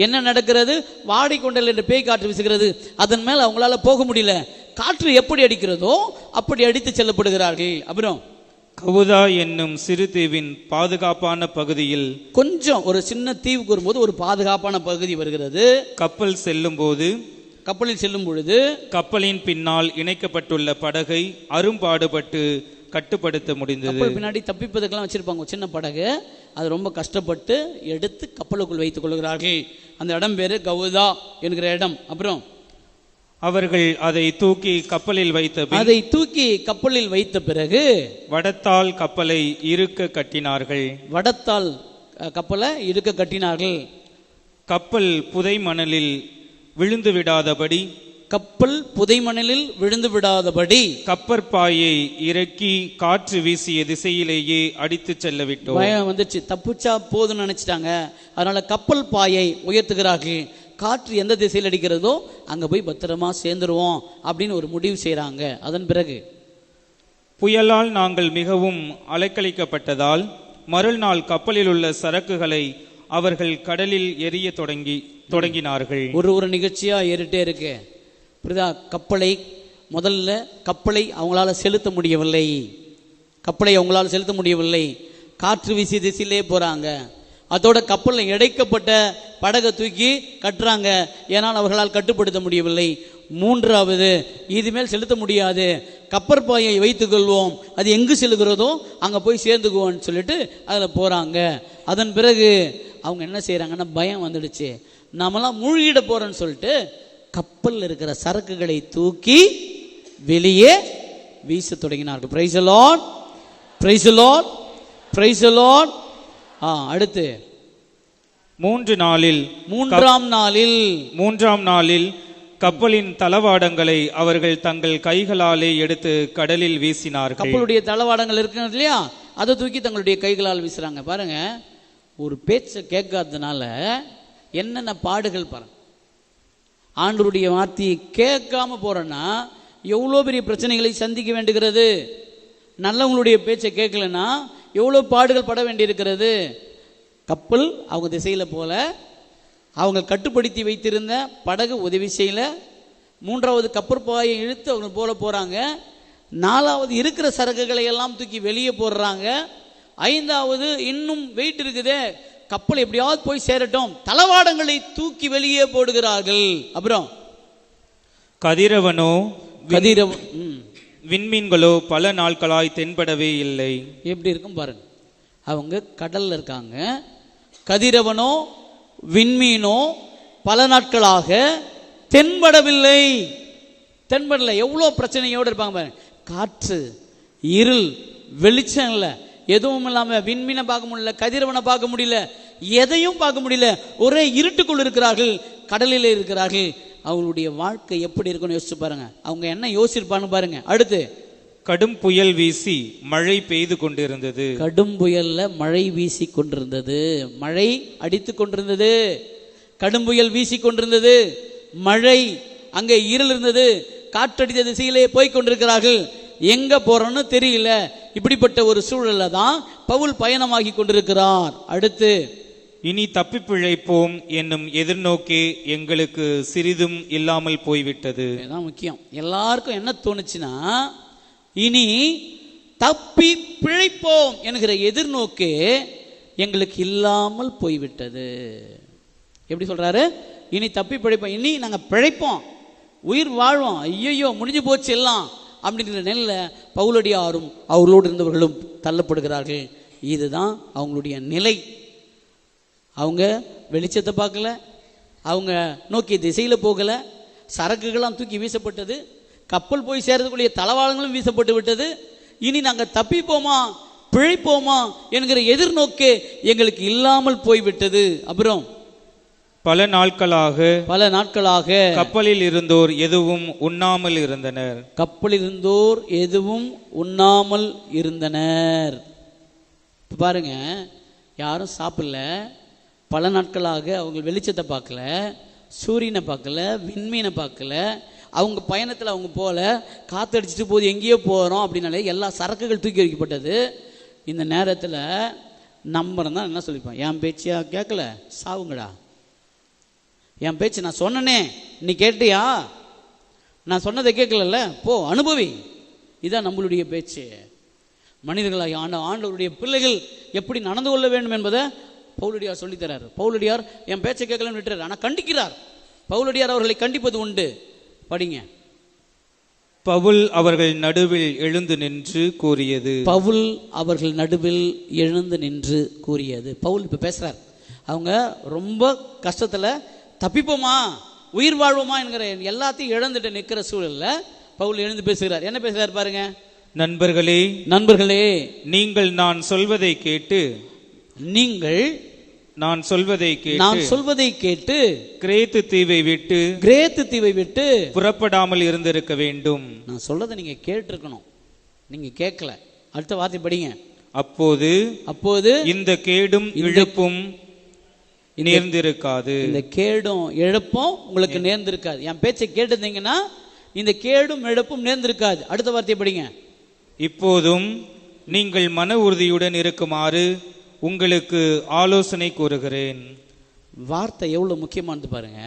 என்ன நடக்கிறது? வாடிக்கொண்டல் என்ற பேய் காற்று வீசுகிறது. அதன் மேல் அவங்களால போக முடியல. காற்று எப்படி அடிக்கிறதோ அப்படி அடித்து செல்லப்படுகிறார்கள். அப்புறம் கவுதா என்னும் சிறு தீவின் பாதுகாப்பான பகுதியில், கொஞ்சம் ஒரு சின்ன தீவுக்கு வரும்போது ஒரு பாதுகாப்பான பகுதி வருகிறது. கப்பலில் செல்லும் பொழுது கப்பலின் பின்னால் இணைக்கப்பட்டுள்ள படகை அரும்பாடுபட்டு கட்டுப்படுத்த முடிந்தது. கப்பல் பின்னாடி தப்பிப்பதற்கெல்லாம் வச்சிருப்பாங்க சின்ன படகு. அது ரொம்ப கஷ்டப்பட்டு எடுத்து கப்பலுக்குள் வைத்துக் கொள்கிறார்கள். அந்த இடம் பேரு கவுதா என்கிற இடம். அப்புறம் அவர்கள் அதை தூக்கி கப்பலில் வைத்த பிறகு வடத்தால் கப்பலை இருக்க கட்டினார்கள். கப்பல் புதை மணலில் விழுந்து விடாதபடி கப்பற்பாயை இறக்கி காற்று வீசிய திசையிலேயே அடித்து செல்ல விட்டோம். பயம் வந்துச்சு, தப்பிச்சா போதுன்னு நினைச்சிட்டாங்க. அதனால கப்பல் பாயை உயர்த்துகிறார்கள். காற்று எந்த திசையில் அடிக்கிறதோ அங்க போய் பத்திரமா சேர்ந்துருவோம் அப்படின்னு ஒரு முடிவு செய்யறாங்க. அதன் பிறகு புயலால் நாங்கள் மிகவும் அலைக்கழிக்கப்பட்டதால் மறுநாள் கப்பலில் உள்ள சரக்குகளை அவர்கள் கடலில் எரிய தொடங்கினார்கள். ஒரு நிகழ்ச்சியா ஏறிட்டே இருக்கு. கப்பலை அவங்களால செலுத்த முடியவில்லை. காற்று வீசி திசையிலே போறாங்க. அதோட கப்பலில் இடைக்கப்பட்ட படகை தூக்கி கட்டுறாங்க. ஏனால் அவர்களால் கட்டுப்படுத்த முடியவில்லை. மூன்றாவது, இதுமேல் செலுத்த முடியாது, கப்பற்பாயை வைத்துக் கொள்வோம், அது எங்கு செல்கிறதோ அங்க போய் சேர்ந்துக்குவோம்னு சொல்லிட்டு அதுல போறாங்க. அதன் பிறகு அவங்க என்ன செய்யறாங்கன்னா, பயம் வந்துடுச்சு, நாமெல்லாம் மூழ்கிட போறோம்னு சொல்லிட்டு கப்பலில் இருக்கிற சரக்குகளை தூக்கி வெளியே வீச தொடங்கினார்கள். Praise the Lord, praise the Lord, praise the Lord. அடுத்து மூன்றாம் நாளில் கப்பலின் தளவாடங்களை அவர்கள் தங்கள் கைகளாலே எடுத்து கடலில் வீசினார்கள். கப்பலுடைய தளவாடங்கள் இருக்கிறது இல்லையா, அதை தூக்கி தங்களுடைய கைகளால் வீசுறாங்க. பாருங்க, ஒரு பேச்சை கேட்காததுனால என்னென்ன பாடுகள் பாருங்க. ஆண்டவருடைய வார்த்தையை கேட்காம போறோன்னா எவ்வளோ பெரிய பிரச்சனைகளை சந்திக்க வேண்டுகிறது. நல்லவங்களுடைய பேச்சை கேட்கலன்னா எவ்வளோ பாடுகள் பட வேண்டியிருக்கிறது. கப்பல் அவங்க திசையில் போல, அவங்க கட்டுப்படுத்தி வைத்திருந்த படகு உதவி செய்யல. மூன்றாவது கப்பற்பாயை இழுத்து அவங்க போறாங்க. நாலாவது இருக்கிற சரக்குகளை எல்லாம் தூக்கி வெளியே போடுறாங்க. ஐந்தாவது இன்னும் வெயிட் இருக்குதே, கப்பல் எப்படியாவது போய் சேரட்டும், தளவாடங்களை தூக்கி வெளியே போடுகிறார்கள். அப்புறம் விண்மீன்களோ பல நாட்களாய் தென்படவே இல்லை. எப்படி இருக்கும் பாருங்க. அவங்க கடல்ல இருக்காங்க. கதிரவனோ விண்மீனோ பல நாட்களாக தென்படவில்லை. எவ்வளோ பிரச்சனையோடு இருப்பாங்க பாருங்க. காற்று, இருள், வெளிச்சம் இல்லை, எதுவும் இல்லாம விண்மீனை பார்க்க முடியல, கதிரவனை பார்க்க முடியல, எதையும் பார்க்க முடியல. ஒரே இருட்டுக்குள் இருக்கிறார்கள், கடலில் இருக்கிறார்கள். அவங்களுடைய வாழ்க்கை எப்படி இருக்குன்னு யோசிச்சு பாருங்க. அவங்க என்ன யோசிச்சிருப்பான்னு பாருங்க. அடுத்து கடும் புயல் வீசி மழை பெய்து கொண்டிருந்தது. கடும் புயல்ல மழை வீசி கொண்டிருந்தது, மழை அடித்து கொண்டிருந்தது, கடும் புயல் வீசி கொண்டிருந்தது, மழை, அங்கே இருள் இருந்தது, காற்றடித்த திசையிலே போய் கொண்டிருக்கிறார்கள். எங்க போறோன்னு தெரியல. இப்படிப்பட்ட ஒரு சூழல்ல தான் பவுல் பயணமாகி கொண்டிருக்கிறார். அடுத்து இனி தப்பி பிழைப்போம் என்னும் எதிர்நோக்கே எங்களுக்கு சிறிதும் இல்லாமல் போய்விட்டது. இதுதான் முக்கியம். எல்லாருக்கும் என்ன தோணுச்சுன்னா, இனி தப்பி பிழைப்போம் என்கிற எதிர்நோக்கே எங்களுக்கு இல்லாமல் போய்விட்டது. எப்படி சொல்றாரு? இனி தப்பி பிழைப்போம், இனி நாங்க பிழைப்போம், உயிர் வாழ்வோம், ஐயோ முடிஞ்சு போச்சு எல்லாம் அப்படிங்கிற நெல்ல பவுலடியாரும் அவர்களோடு இருந்தவர்களும் தள்ளப்படுகிறார்கள். இதுதான் அவங்களுடைய நிலை. அவங்க வெளிச்சத்தை பார்க்கல, அவங்க நோக்கிய திசையில் போகல, சரக்குகள்லாம் தூக்கி வீசப்பட்டது, கப்பல் போய் சேர்றதுக்குரிய தளவாடங்களும் வீசப்பட்டு விட்டது. இனி நாங்கள் தப்பிப்போமா பிழைப்போமா என்கிற எதிர்நோக்கே எங்களுக்கு இல்லாமல் போய்விட்டது. அப்புறம் பல நாட்களாக கப்பலில் இருந்தோர் எதுவும் உண்ணாமல் இருந்தனர். பாருங்க, யாரும் சாப்பிடல, பல நாட்களாக அவங்க வெளிச்சத்தை பார்க்கல, சூரியனை பார்க்கல, விண்மீனை பார்க்கல, அவங்க பயணத்தில் அவங்க போல, காத்தடிச்சிட்டு போது எங்கேயோ போகிறோம் அப்படின்னாலே எல்லா சரக்குகள் தூக்கி வைக்கப்பட்டது. இந்த நேரத்தில் நம்புறேன் தான் என்ன சொல்லிப்போம், என் பேச்சியா கேட்கல, சாவுங்கடா, என் பேச்சு நான் சொன்னனே, நீ கேட்டியா? நான் சொன்னதை கேட்கல, போ அனுபவி. இதான் நம்மளுடைய பேச்சு. மனிதர்களாக ஆண்டவருடைய பிள்ளைகள் எப்படி நடந்து கொள்ள வேண்டும் என்பதை பவுலடியார் சொல்லித்தரார். பவுலடியார் என் பேச்சை கேட்கலன்னு விட்டுறார், ஆனால் கண்டிக்கிறார். பவுலடியார் அவர்களை கண்டிப்பது உண்டு. படிங்க. பவுல் அவர்கள் நடுவில் எழுந்து நின்று கூறியது. பவுல் அவர்கள் நடுவில் எழுந்து நின்று கூறியது. பவுல் இப்ப பேசுறார். அவங்க ரொம்ப கஷ்டத்துல தப்பிப்போமா உயிர் வாழ்வோமா என்கிற எல்லாத்தையும் இழந்துட்டு நிற்கிற சூழல்ல பவுல் எழுந்து பேசுகிறார். என்ன பேசுகிறார் பாருங்க. நண்பர்களே, நண்பர்களே, நீங்கள் நான் சொல்வதை கேட்டு கிரேத்து தீவை விட்டு புறப்படாமல் இருந்திருக்க வேண்டும். நான் சொல்றதை நீங்க கேட்டிருக்கணும், நீங்க கேட்கல. அடுத்த வார்த்தை படிங்க. அப்போது இந்த கேடும் இழப்பும் நேர்ந்திருக்காது. இந்த கேடும் இழப்பும் உங்களுக்கு நேர்ந்திருக்காது. என் பேச்சை கேட்டிருந்தீங்கன்னா இந்த கேடும் இழப்பும் நேர்ந்திருக்காது. அடுத்த வார்த்தையை படிங்க. இப்போதும் நீங்கள் மன உறுதியுடன் இருக்குமாறு உங்களுக்கு ஆலோசனை கூறுகிறேன். வார்த்தை எவ்வளவு முக்கியமானது பாருங்க.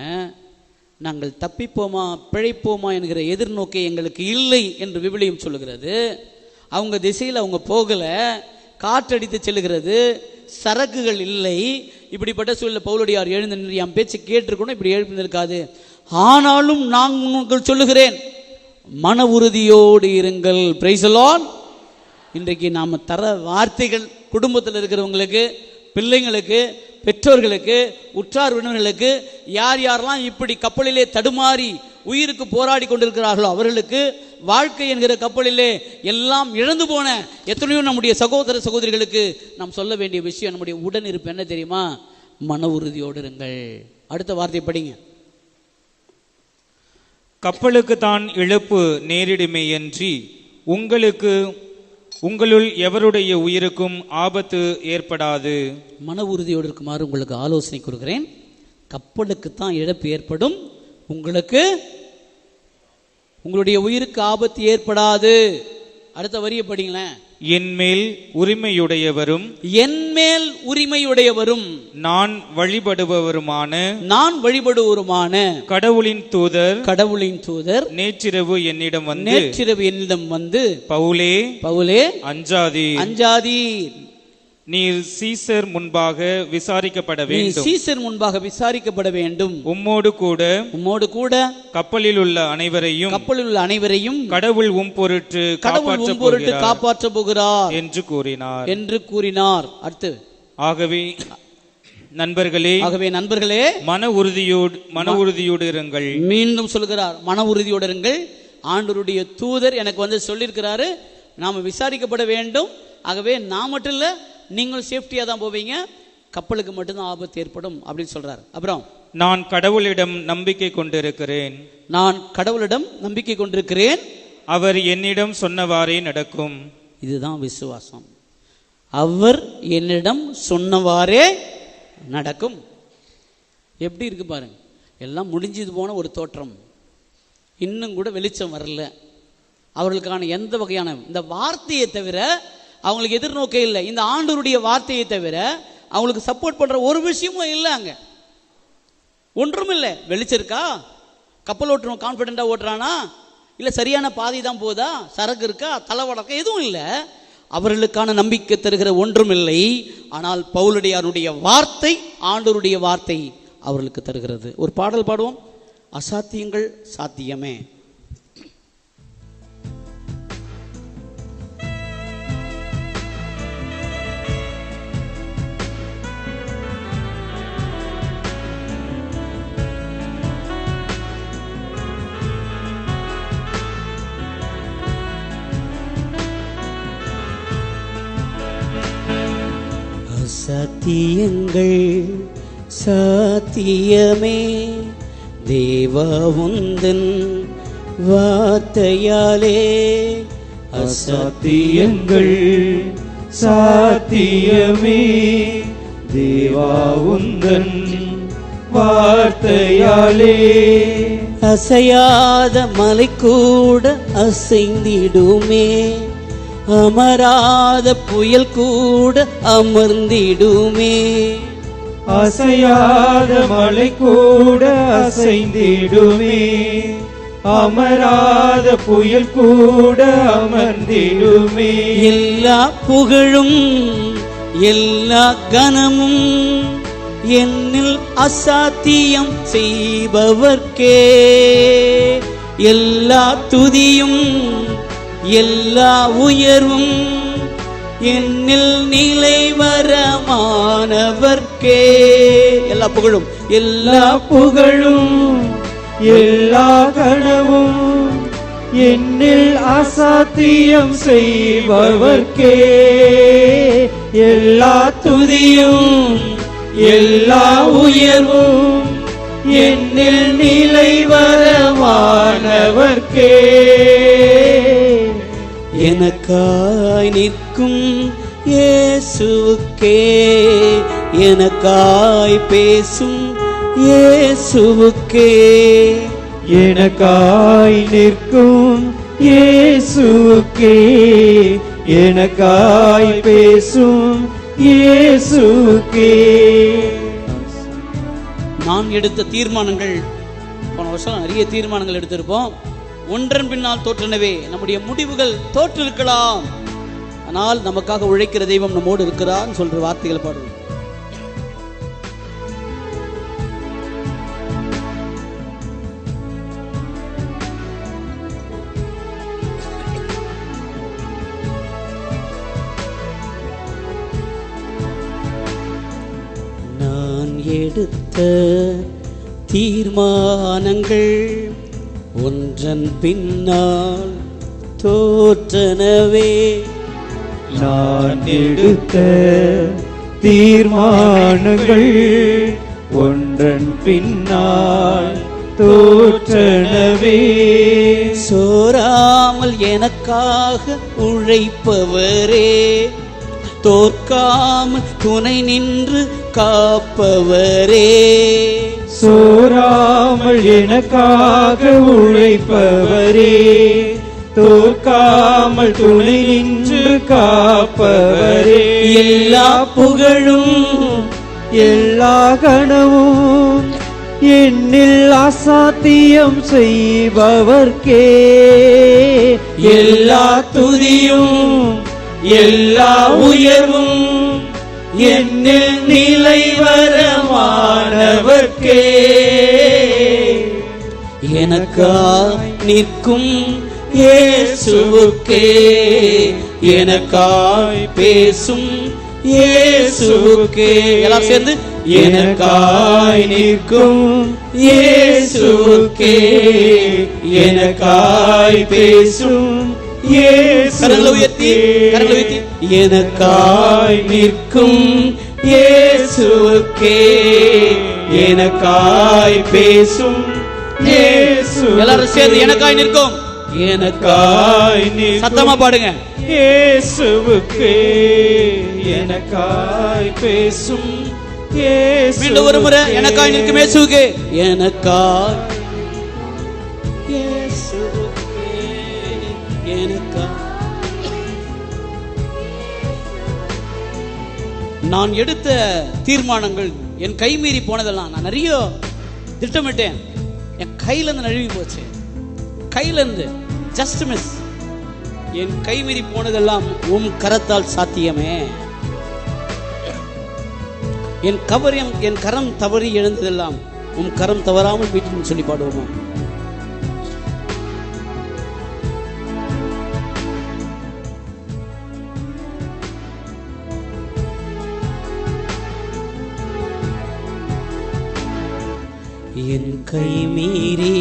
நாங்கள் தப்பிப்போமா பிழைப்போமா என்கிற எதிர்நோக்கை எங்களுக்கு இல்லை என்று விவிலியம் சொல்லுகிறது. அவங்க திசையில் அவங்க போகல, காற்றடித்து செல்லுகிறது, சரக்குகள் இல்லை. இப்படிப்பட்ட சூழலில் பவுலடியார் எழுந்து நின்று என் பேச்சு கேட்டிருக்கணும், இப்படி எழுப்பியிருக்காது. ஆனாலும் நான் உங்களுக்கு சொல்லுகிறேன், மன உறுதியோடு இருங்கள். Praise the Lord. இன்றைக்கு நாம் தர வார்த்தைகள் குடும்பத்தில் இருக்கிறவங்களுக்கு, பிள்ளைங்களுக்கு, பெற்றோர்களுக்கு, உற்றார் உறவினர்களுக்கு, யார் யாரெல்லாம் இப்படி கப்பலிலே தடுமாறி உயிருக்கு போராடி கொண்டிருக்கிறார்களோ அவர்களுக்கு, வாழ்க்கை என்கிற கப்பலிலே எல்லாம் இழந்து போன எத்தனையோ நம்முடைய சகோதர சகோதரிகளுக்கு நாம் சொல்ல வேண்டிய விஷயம், நம்முடைய உடன் இருப்பு என்ன தெரியுமா? மன உறுதியோடு இருங்கள். அடுத்த வார்த்தை படிங்க. கப்பலுக்கு தான் இழப்பு நேரிடுமே என்று உங்களுள் எவருடைய உயிருக்கும் ஆபத்து ஏற்படாது. மன உறுதியோடு இருக்குமாறு உங்களுக்கு ஆலோசனை கொடுக்கிறேன். கப்பலுக்கு தான் இழப்பு ஏற்படும், உங்களுடைய உயிருக்கு ஆபத்து ஏற்படாது. அடுத்த வரியை படிங்களேன். என்மேல் உரிமையுடையவரும் நான் வழிபடுவருமான கடவுளின் தூதர் நேற்றிரவு என்னிடம் வந்து பவுலே அஞ்சாதீர், நீர் சீசர் முன்பாக விசாரிக்கப்பட வேண்டும். உம்மோடு கூட கப்பலில் உள்ள அனைவரையும் கடவுள் உம் பொருட்டு காப்பாற்ற போகிறார் என்று கூறினார். அடுத்து, ஆகவே நண்பர்களே மன உறுதியோடு இருங்கள். மீண்டும் சொல்கிறார், மன உறுதியோடு இருங்கள். ஆண்டவருடைய தூதர் எனக்கு வந்து சொல்லியிருக்கிறாரு, நாம விசாரிக்கப்பட வேண்டும். ஆகவே நான் மட்டும் இல்ல, நீங்கள் சேஃப்டியா தான் போவீங்க, கப்பலுக்கு மட்டும்தான் ஆபத்து ஏற்படும் அப்படின்னு சொல்றாரு. அப்புறம், நான் கடவுளிடம் நம்பிக்கை கொண்டிருக்கிறேன், அவர் என்னிடம் சொன்னவாறே நடக்கும். இதுதான் விசுவாசம். அவர் என்னிடம் சொன்னவாறே நடக்கும். எப்படி இருக்கு பாருங்க. எல்லாம் முடிஞ்சது போன ஒரு தோற்றம், இன்னும் கூட வெளிச்சம் வரல. அவர்களுக்கான எந்த வகையான இந்த வார்த்தையை தவிர அவங்களுக்கு எதிர்நோக்கே இல்லை. இந்த ஆண்டவருடைய வார்த்தையை தவிர அவங்களுக்கு சப்போர்ட் பண்ற ஒரு விஷயமும் இல்லை. அங்க ஒன்றும் இல்லை. வெளிச்சம் இருக்கா? கப்பல் ஓட்டுறோம் கான்பிடண்டா ஓட்டுறானா? இல்லை சரியான பாதை தான் போதா? சரக்கு இருக்கா? தலைவடக்கம் எதுவும் இல்லை. அவர்களுக்கான நம்பிக்கை தருகிற ஒன்றும் இல்லை. ஆனால் பவுலடியாருடைய வார்த்தை, ஆண்டவருடைய வார்த்தை அவர்களுக்கு தருகிறது. ஒரு பாடல் பாடுவோம். அசாத்தியங்கள் சாத்தியமே. சத்தியங்கள் சாத்தியமே, தேவா உந்தன் வார்த்தையாலே. அசத்தியங்கள் சாத்தியமே, தேவா உந்தன் வார்த்தையாலே. அசையாத மலை கூட அசைந்திடுமே, அமராத புயல் கூட அமர்ந்திடுமே. அசையாத மலை கூட அசைந்திடுமே, அமராத புயல் கூட அமர்ந்திடுமே. எல்லா புகழும் எல்லா கனமும் என்னில் அசாத்தியம் செய்பவர்க்கே, எல்லா துதியும் எல்லா உயர்வும் என்னில் நிலைவரமானவர்க்கே. எல்லா புகழும் எல்லா புகழும் எல்லா கனவும் என்னில் அசாத்தியம் செய்பவர்க்கே, எல்லா துதியும் எல்லா உயர்வும் என்னில் நிலைவரமானவர்க்கே. எனக்காய் நிற்கும் இயேசுவுக்கே, எனக்காய் பேசும் இயேசுவுக்கே, எனக்காய் நிற்கும் இயேசுவுக்கே, எனக்காய் பேசும் இயேசுவுக்கே. நான் எடுத்த தீர்மானங்கள், போன வருஷம் நிறைய தீர்மானங்கள் எடுத்திருப்போம். ஒன்றன் பின்னால் தோற்றனவே. நம்முடைய முடிவுகள் தோற்றிருக்கலாம், ஆனால் நமக்காக உழைக்கிற தெய்வம் நம்மோடு இருக்கிறார் சொல்ற வார்த்தைகள் பாடுவோம். நான் எடுத்த தீர்மானங்கள் ஒன்றன் பின்னால் தோற்றனவே. நான் எடுத்த தீர்மானங்கள் ஒன்றன் பின்னால் தோற்றனவே. சோராமல் எனக்காக உழைப்பவரே, தோற்காமல் துணை நின்று காப்பவரே, சோராமல் எனக்காக உழைப்பவரே, தோற்காமல் துணை நின்று காப்பவரே. எல்லா புகழும் எல்லா கனவும் என்னில் அசாத்தியம் செய்பவர்க்கே, எல்லா துதியும் எல்லா உயர்வும் என்னில் நிலைவரமானவர்க்கே. எனக்காய் நிற்கும் இயேசுவுக்கே, எனக்காய் பேசும் இயேசுவுக்கே. எல்லாம் சேர்ந்து எனக்காய் நிற்கும் இயேசுவுக்கே, எனக்காய் பேசும் கரங்களை உயர்த்தி எனக்காய் நிற்கும் இயேசுவுக்கே, எனக்காய் பேசும் இயேசு. எல்லாரும் சேர்ந்து எனக்காய் நிற்கும், எனக்காய் சத்தமா பாடுங்க. இயேசுவுக்கே, எனக்காய் பேசும் இயேசு. மீண்டும் ஒரு முறை எனக்காய் நிற்கும் இயேசுவுக்கே, எனக்காய் இயேசுவுக்கே, எனக்காய். நான் எடுத்த தீர்மானங்கள் என் கை மீறி போனதெல்லாம், நான் நிறைய திட்டமிட்டேன், என் கையில இருந்து நழுவி போச்சு. கையில இருந்து ஜஸ்ட் மிஸ். என் கை மீறி போனதெல்லாம் உம் கரத்தால் சாத்தியமே. என் கரம் தவறி எழுந்ததெல்லாம் உம் கரம் தவறாமல் வீட்டில் சொல்லி பாடுவோமா? என் கை மீறி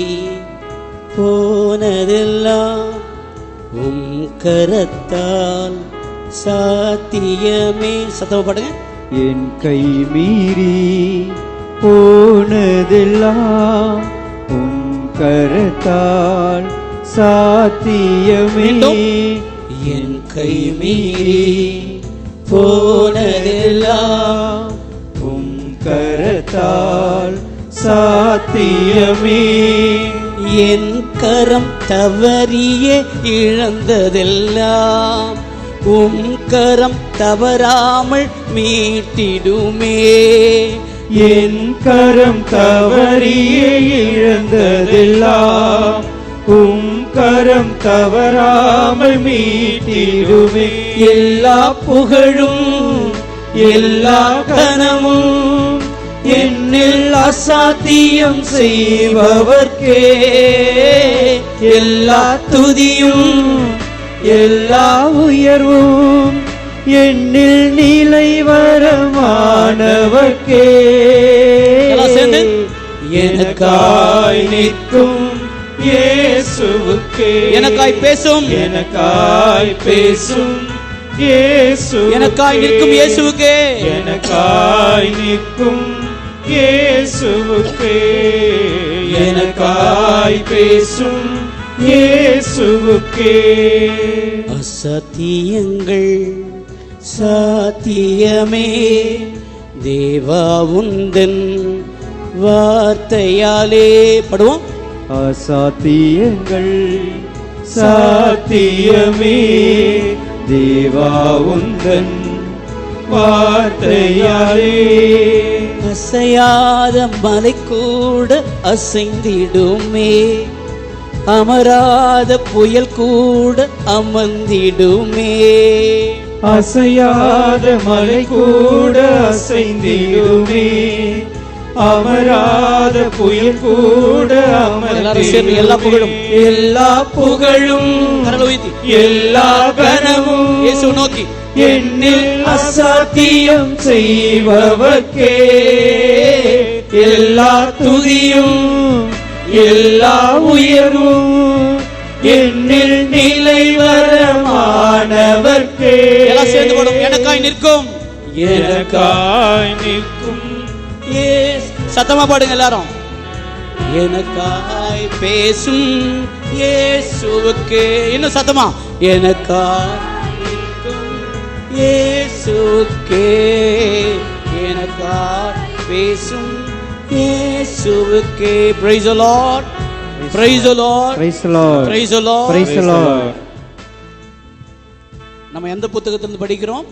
போனதெல்லாம் உம் கரத்தால் சாத்தியமே. சத்தமா பாடுங்க. என் கை மீறி போனதெல்லாம் உம் கரத்தால் சாத்தியமே. என் கை மீறி போனதெல்லாம் உம் கரத்தால் சாத்தியமே. என் கரம் தவறிய இழந்ததெல்லாம் உம் கரம் தவறாமல் மீட்டிடுமே. என் கரம் தவறியே இழந்ததெல்லாம் உம் கரம் தவறாமல் மீட்டிடுமே. எல்லா புகழும் எல்லா கனமும் என்னில் அசாத்தியம் செய்பவர்க்கே. எல்லா துதியும் எல்லா உயர்வும் என்னில் நிலை வரமானவர்க்கே. எனக்காய் நிற்கும் இயேசுவுக்கே, எனக்காய் பேசும் எனக்காய் பேசும் இயேசு, எனக்காய் நிற்கும் இயேசுவுக்கே, எனக்காய் நிற்கும் இயேசுவுக்கே, எனக்காய் பேசும் இயேசுவுக்கே. அசத்தியங்கள் சாத்தியமே தேவா உந்தன் வார்த்தையாலே. படுவோம். அசாத்தியங்கள் சாத்தியமே தேவா உந்தன் வார்த்தையாலே. அசையாத மலை கூட அசைந்திடுமே, அமராத புயல் கூட அமர்ந்திடுமே. அசையாத மலை கூட அசைந்திடுமே, அமராத புயல் கூட அமர்ந்திடுமே. எல்லா புகழும் எல்லா புகழும் எல்லா கனமும் இயேசு நோக்கி என்னில் அசாத்தியம் செய்பவர்க்கே. எல்லா துதியும் எல்லா உயர்வும் என்னில் நிலை வரமானவர்க்கே. எல்லாம் சேர்ந்து பாடும். எனக்காய் நிற்கும் எனக்காய் நிற்கும் சத்தமா பாடுங்க எல்லாரும். எனக்காய் பேசும் இயேசுவுக்கே. இன்னும் சத்தமா. எனக்காய் நிற்கும் இயேசுவுக்கே, எனக்காய் பேசும் இயேசுவுக்கே. Praise the Lord, praise the Lord, Praise the Lord, praise the Lord, Praise the Lord. நம்ம எந்த புத்தகத்திலிருந்து படிக்கிறோம்?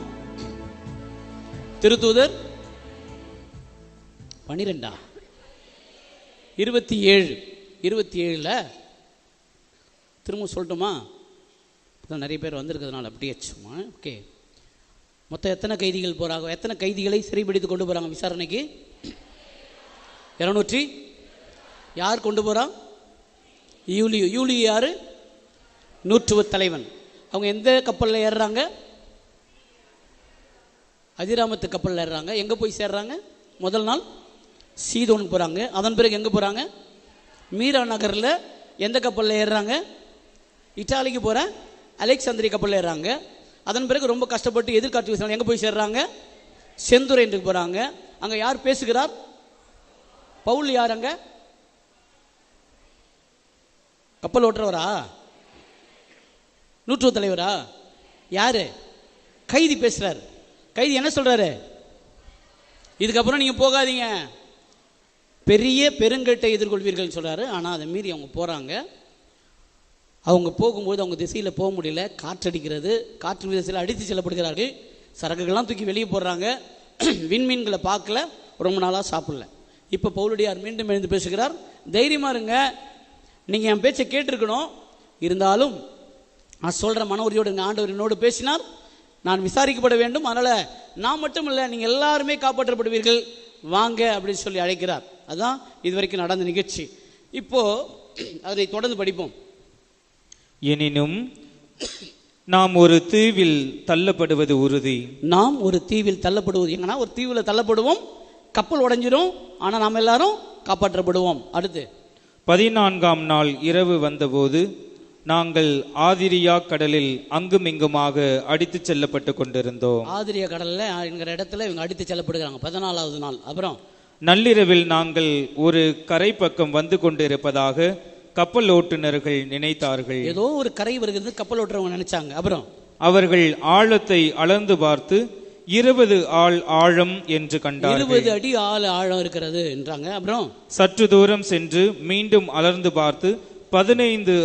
திருத்தூதர் 12 27 திரும்ப சொல்லட்டுமா? நிறைய பேர் வந்திருக்கிறதுனால அப்படியே சும்மா. ஓகே, மொத்தம் எத்தனை கைதிகள் போறாங்க? எத்தனை கைதிகளை சிறைபிடித்து கொண்டு போறாங்க விசாரணைக்கு? 200. யார் கொண்டு போறா? யூலியு யாரு? நூற்றுவ தலைவன். அவங்க எந்த கப்பலில் ஏறுறாங்க? அதிராமத்து கப்பலில் ஏறுறாங்க. எங்கே போய் சேர்றாங்க? முதல் நாள் சீதோனுக்கு போகிறாங்க. அதன் பிறகு எங்கே போகிறாங்க? மீரா நகரில் எந்த கப்பலில் ஏறுறாங்க? இட்டாலிக்கு போகிற அலெக்சாந்திரி கப்பலில் ஏறுறாங்க. அதன் பிறகு ரொம்ப கஷ்டப்பட்டு எதிர்காற்று வீசினாங்க. எங்கே போய் சேர்றாங்க? செந்துரைன்றுக்கு போகிறாங்க. அங்கே யார் பேசுகிறார்? பவுல். யார் அங்கே? கப்பல் ஓட்டுறவரா? நூற்றுவ தலைவரா? யாரு? கைதி பேசுறாரு. கைதி என்ன சொல்றாரு? இதுக்கப்புறம் நீங்க போகாதீங்க, பெரிய பெருங்கட்டை எதிர்கொள்வீர்கள் சொல்றாரு. ஆனா அதை மீறி அவங்க போறாங்க. அவங்க போகும்போது அவங்க திசையில் போக முடியல, காற்றடிக்கிறது. காற்று திசையில் அடித்து செல்லப்படுகிறார்கள். சரக்குகள்லாம் தூக்கி வெளியே போடுறாங்க. விண்மீன்களை பார்க்கல, ரொம்ப நாளாக சாப்பிடல. இப்போ பவுலடியார் மீண்டும் எழுந்து பேசுகிறார். தைரியமா இருங்க, நீங்கள் என் பேச்சை கேட்டிருக்கணும். இருந்தாலும் நான் சொல்கிற மன உறுதியோடு ஆண்டவர் என்னோடு பேசினார். நான் விசாரிக்கப்பட வேண்டும், அதனால் நான் மட்டும் இல்லை, நீங்கள் எல்லாருமே காப்பாற்றப்படுவீர்கள், வாங்க அப்படின்னு சொல்லி அழைக்கிறார். அதுதான் இதுவரைக்கும் நடந்த நிகழ்ச்சி. இப்போ அதை தொடர்ந்து படிப்போம். எனினும் நாம் ஒரு தீவில் தள்ளப்படுவது உறுதி. நாம் ஒரு தீவில் தள்ளப்படுவது எங்கன்னா, ஒரு தீவில் தள்ளப்படுவோம், கப்பல் உடைஞ்சிரும், ஆனால் நாம் எல்லாரும் காப்பாற்றப்படுவோம். அடுத்து 14ஆம் நாள் இரவு வந்தபோது நாங்கள் ஆதிரியா கடலில் அங்கும் இங்குமாக அடித்து செல்லப்பட்டு கொண்டிருந்தோம். ஆதிரியா கடல்ல என்கிற இடத்துல இவங்க அடித்து செல்லப்படுகிறாங்க 14வது நாள். அப்புறம் நள்ளிரவில் நாங்கள் ஒரு கரை பக்கம் வந்து கொண்டிருப்பதாக கப்பல் ஓட்டுநர்கள் நினைத்தார்கள். ஏதோ ஒரு கரை வருகிறது கப்பல் ஓட்டுறவங்க நினைச்சாங்க. அப்புறம் அவர்கள் ஆழத்தை அளந்து பார்த்து 20 ஆள் ஆழம் என்று கண்டார்கள். 20 அடி ஆழம் இருக்கிறது என்றாங்க. அப்புறம் சற்று தூரம் சென்று மீண்டும் அளந்து பார்த்து 15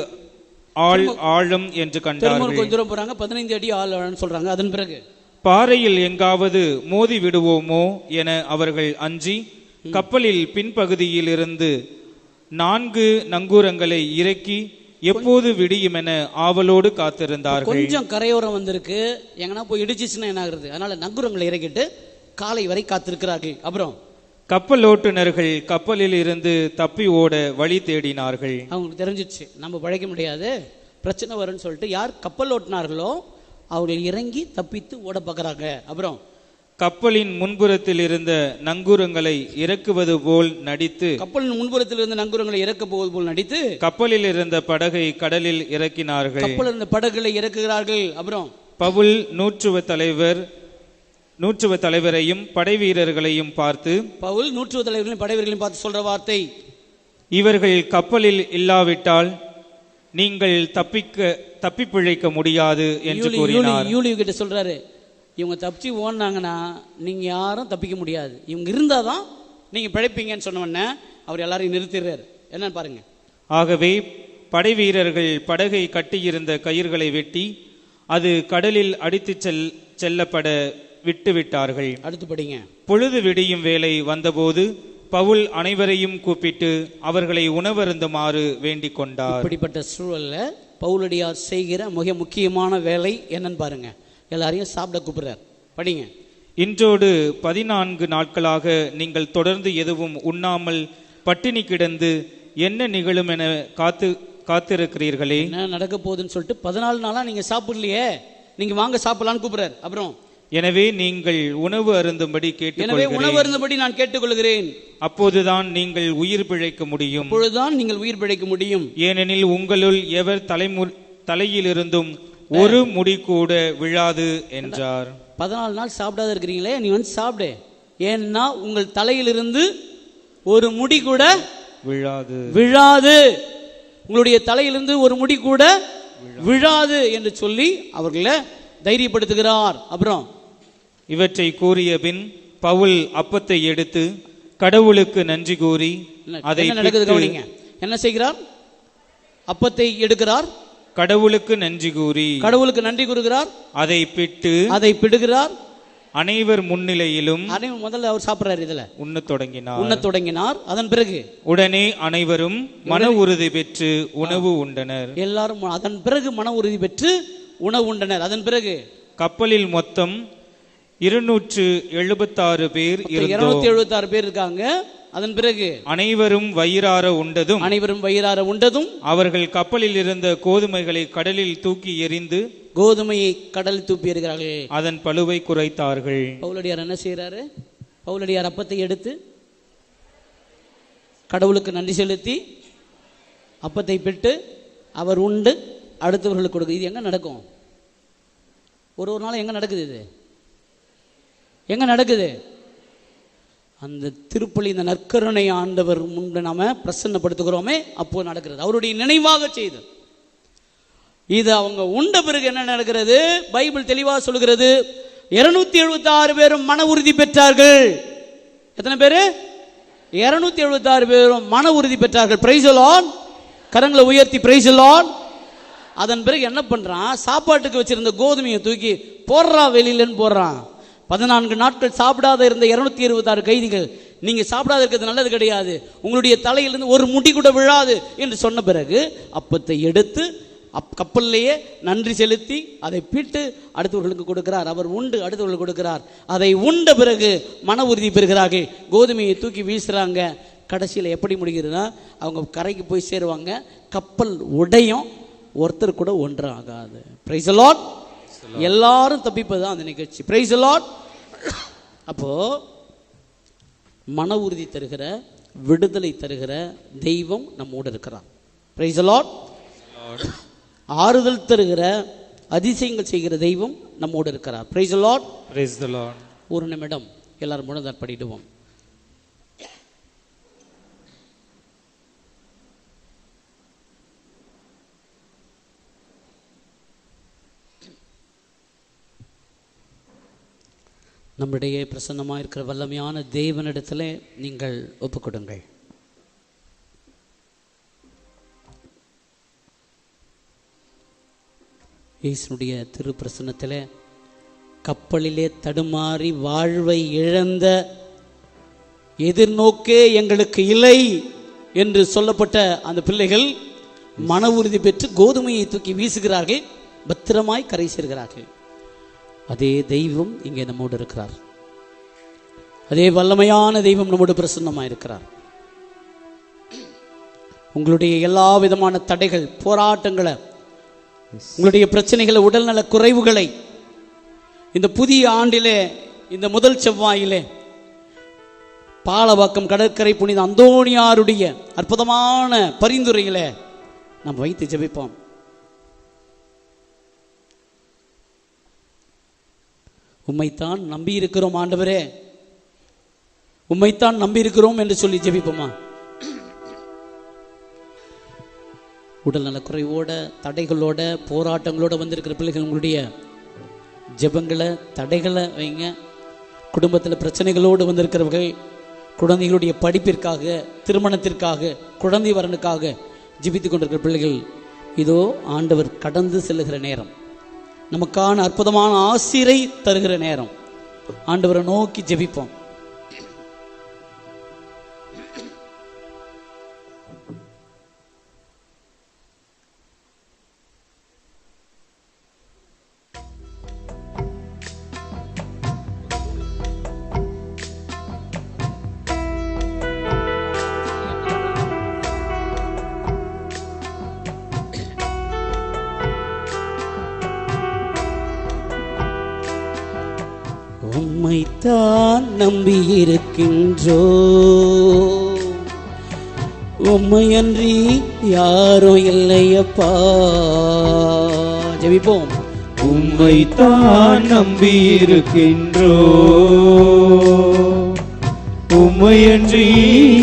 ஆள் ஆழம் என்று கண்டார்கள். கொஞ்சம் தூரம் போறாங்க, 15 அடி ஆழம் சொல்றாங்க. அதன் பிறகு பாறையில் எங்காவது மோதி விடுவோமோ என அவர்கள் அஞ்சி கப்பலில் பின்பகுதியில் இருந்து 4 நங்கூரங்களை இறக்கி எப்போது விடியும் என ஆவலோடு காத்திருந்தார்கள். கொஞ்சம் கரையோரம் வந்திருக்கு, எங்கன்னா போய் இடிச்சிச்சுன்னா என்ன ஆகுறது, அதனால நங்கூரங்களை இறக்கிட்டு காலை வரை காத்திருக்கிறார்கள். அப்புறம் கப்பலோட்டுநர்கள் கப்பலில் இருந்து தப்பி ஓட வழி தேடினார்கள். அவங்களுக்கு தெரிஞ்சிச்சு நம்ம பழைக்க முடியாது, பிரச்சனை வரும்னு சொல்லிட்டு யார் கப்பல் ஓட்டினார்களோ அவர்கள் இறங்கி தப்பித்து ஓட பார்க்கறாங்க. அப்புறம் கப்பலின் முன்புறத்தில் இருந்த நங்கூரங்களை இறக்குவது போல் நடித்து கப்பலின் முன்புறத்தில் இருந்த நங்கூரங்களை இறக்க போவது போல் நடித்து கப்பலில் இருந்த படகை கடலில் இறக்கினார்கள். கப்பலில் இருந்த படகுகளை இறக்குகிறார்கள். அப்புறம் பவுல் நூற்றுவ தலைவரையும் படை வீரர்களையும் பார்த்து பவுல் நூற்றுவ தலைவர்களையும் படைவர்களையும் பார்த்து சொல்ற வார்த்தை, இவர்கள் கப்பலில் இல்லாவிட்டால் நீங்கள் தப்பி பிழைக்க முடியாது என்று கூறினார். யூலியு கிட்ட சொல்றாரு, இவங்க தப்பிச்சு ஓடினாங்கன்னா நீங்க யாரும் தப்பிக்க முடியாது, இவங்க இருந்தாதான் நீங்க பிழைப்பீங்கன்னு சொன்ன உடனே அவர் எல்லாரையும் நிறுத்திடுறாரு. என்னன்னு பாருங்க. ஆகவே படை வீரர்கள் படகை கட்டியிருந்த கயிர்களை வெட்டி அது கடலில் அடித்து செல்லப்பட விட்டுவிட்டார்கள். அடுத்து படிங்க. பொழுது விடியும் வேளை வந்தபோது பவுல் அனைவரையும் கூப்பிட்டு அவர்களை உணவருந்துமாறு வேண்டிக் கொண்டார். இப்படிப்பட்ட சூழல்ல பவுலடியார் செய்கிற மிக முக்கியமான வேலை என்னன்னு பாருங்க. எல்லாரையும் சாப்பிட கூப்பிடுறார். படிங்க. இன்றோடு 14 நாட்களாக நீங்கள் தொடர்ந்து எதுவும் உண்ணாமல் பட்டினி கிடந்து என்ன நிகழும் என காத்திருக்கிறீர்களே. என்ன நடக்க போகுதுன்னு சொல்லிட்டு 14 நாளா நீங்க சாப்பிடலையே, நீங்க வாங்க சாப்பிடலான்னு கூப்பிடுறார். அப்புறம் எனவே நீங்கள் உணவு அருந்தும்படி நான் கேட்டுக்கொள்கிறேன். அப்போதுதான் நீங்கள் உயிர் பிழைக்க முடியும். ஏனெனில் உங்களுள் எவர் தலையிலிருந்தும் ஒரு முடி கூட விழாது என்றார். 14 நாள் சாப்பிடாத இருக்கிறீங்களே, நீ வந்து சாப்பிடு, ஏன்னா உங்கள் தலையிலிருந்து ஒரு முடி கூட விழாது, உங்களுடைய தலையிலிருந்து ஒரு முடி கூட விழாது என்று சொல்லி அவர்களை தைரியப்படுத்துகிறார். அப்புறம் இவற்றை கூறிய பின் பவுல் அப்பத்தை எடுத்து கடவுளுக்கு நன்றி கூறி அதை என்ன செய்கிறார்? அப்பத்தை எடுக்கிறார், கடவுளுக்கு நன்றி கூறுகிறார், அதை பிடுகிறார், அனைவர் முன்னிலையிலும் முதல்ல அவர் சாப்பிடுறார், இதுல உண்ண தொடங்கினார். அதன் பிறகு உடனே அனைவரும் மன உறுதி பெற்று உணவு உண்டனர். எல்லாரும் அதன் பிறகு மன உறுதி பெற்று உணவு உண்டனர். அதன் பிறகு கப்பலில் மொத்தம் 276 பேர் இருக்காங்க. அதன் பிறகு அனைவரும் வயிறார உண்டதும் அவர்கள் கப்பலில் இருந்த கோதுமைகளை கடலில் தூக்கி எறிந்து கோதுமையை கடலில் தூக்கி எறிகிறார்கள். அதன் பளுவை குறைத்தார்கள். பவுலடியார் என்ன செய்யறாரு? பவுலடியார் அப்பத்தை எடுத்து கடவுளுக்கு நன்றி செலுத்தி அப்பத்தை பெற்று அவர் உண்டு அடுத்தவர்களுக்கு கொடுக்கு. இது எங்க நடக்கும்? ஒரு நாள் எங்க நடக்குது? இது எங்க நடக்குது? அந்த திருப்பலி, இந்த நற்கருணை ஆண்டவர் முன்பு நாம பிரசன்னப்படுத்துகிறோமே, அப்போ நடக்கிறது. அவருடைய நினைவாக செய்து இது அவங்க உண்ட பிறகு என்ன நடக்கிறது? பைபிள் தெளிவாக சொல்கிறது, 276 பேரும் மன உறுதி பெற்றார்கள். எத்தனை பேரு? 276 பேரும் மன உறுதி பெற்றார்கள். Praise the Lord. கரங்களை உயர்த்தி பிரைஸ் தி லார்ட். அதன் பிறகு என்ன பண்றான்? சாப்பாட்டுக்கு வச்சிருந்த கோதுமையை தூக்கி போடுறா, வெளியிலன்னு போடுறான். 14 நாட்கள் சாப்பிடாத இருந்த 226 கைதிகள், நீங்க சாப்பிடாத இருக்கிறது நல்லது கிடையாது, உங்களுடைய தலையிலிருந்து ஒரு முடி கூட விழாது என்று சொன்ன பிறகு அப்பத்தை எடுத்து கப்பல்லையே நன்றி செலுத்தி அதை பிட்டு அடுத்தவர்களுக்கு கொடுக்கிறார். அவர் உண்டு அடுத்தவர்களுக்கு கொடுக்கிறார். அதை உண்ட பிறகு மன உறுதி பெறுகிறார்கள். கோதுமையை தூக்கி வீசுறாங்க. கடைசியில் எப்படி முடிகிறதுனா, அவங்க கரைக்கு போய் சேருவாங்க. கப்பல் உடையும், ஒருத்தர் கூட ஒன்றாகாது. Praise the Lord. எல்லாரும் தப்பிப்பதுதான் அந்த நிகழ்ச்சி. Praise the Lord. அப்போ மன உறுதி தருகிற, விடுதலை தருகிற தெய்வம் நம்மோடு இருக்கிறார். Praise the Lord. ஆறுதல் தருகிற, அதிசயங்கள் செய்கிற தெய்வம் நம்மோடு இருக்கிறார். Praise the Lord. Praise the Lord. ஒரு நிமிடம் எல்லாரும் முழந்தார் படிடுவோம். நம்முடைய பிரசன்னமாக இருக்கிற வல்லமையான தேவனிடத்தில் நீங்கள் ஒப்புக்கொடுங்கள். இயேசுடைய திரு பிரசன்னத்தில் கப்பலிலே தடுமாறி வாழ்வை இழந்த எதிர்நோக்கே எங்களுக்கு இல்லை என்று சொல்லப்பட்ட அந்த பிள்ளைகள் மன உறுதி பெற்று கோதுமையை தூக்கி வீசுகிறார்கள், பத்திரமாய் கரை சேர்கிறார்கள். அதே தெய்வம் இங்கே நம்மோடு இருக்கிறார். அதே வல்லமையான தெய்வம் நம்மோடு பிரசன்னமாக இருக்கிறார். உங்களுடைய எல்லா விதமான தடைகள், போராட்டங்களை, உங்களுடைய பிரச்சனைகளை, உடல்நல குறைவுகளை இந்த புதிய ஆண்டிலே, இந்த முதல் செவ்வாயிலே பாலவாக்கம் கடற்கரை புனித அந்தோணியாருடைய அற்புதமான பரிந்துரைகளை நாம் வைத்து ஜெபிப்போம். உம்மைத்தான் நம்பி இருக்கிறோம் ஆண்டவரே, உம்மைத்தான் நம்பி இருக்கிறோம் என்று சொல்லி ஜெபிப்போமா? உடல்நல குறைவோட, தடைகளோட, போராட்டங்களோட வந்திருக்கிற பிள்ளைகள், உங்களுடைய ஜெபங்களை, தடைகளை வைங்க. குடும்பத்தில் பிரச்சனைகளோடு வந்திருக்கிறவர்கள், குழந்தைகளுடைய படிப்பிற்காக, திருமணத்திற்காக, குழந்தை வரனுக்காக ஜெபித்துக் கொண்டிருக்கிற பிள்ளைகள், இதோ ஆண்டவர் கடந்து செல்லுகிற நேரம், நமக்கான அற்புதமான ஆசீரை தருகிற நேரம். ஆண்டவரை நோக்கி ஜெபிப்போம். உம்மைத்தான் நம்பி இருக்கின்றோ, உம்மையன்றி யாரோ இல்லையப்பா. ஜெபிப்போம். உம்மைத்தான் நம்பி இருக்கின்றோ, உம்மையன்றி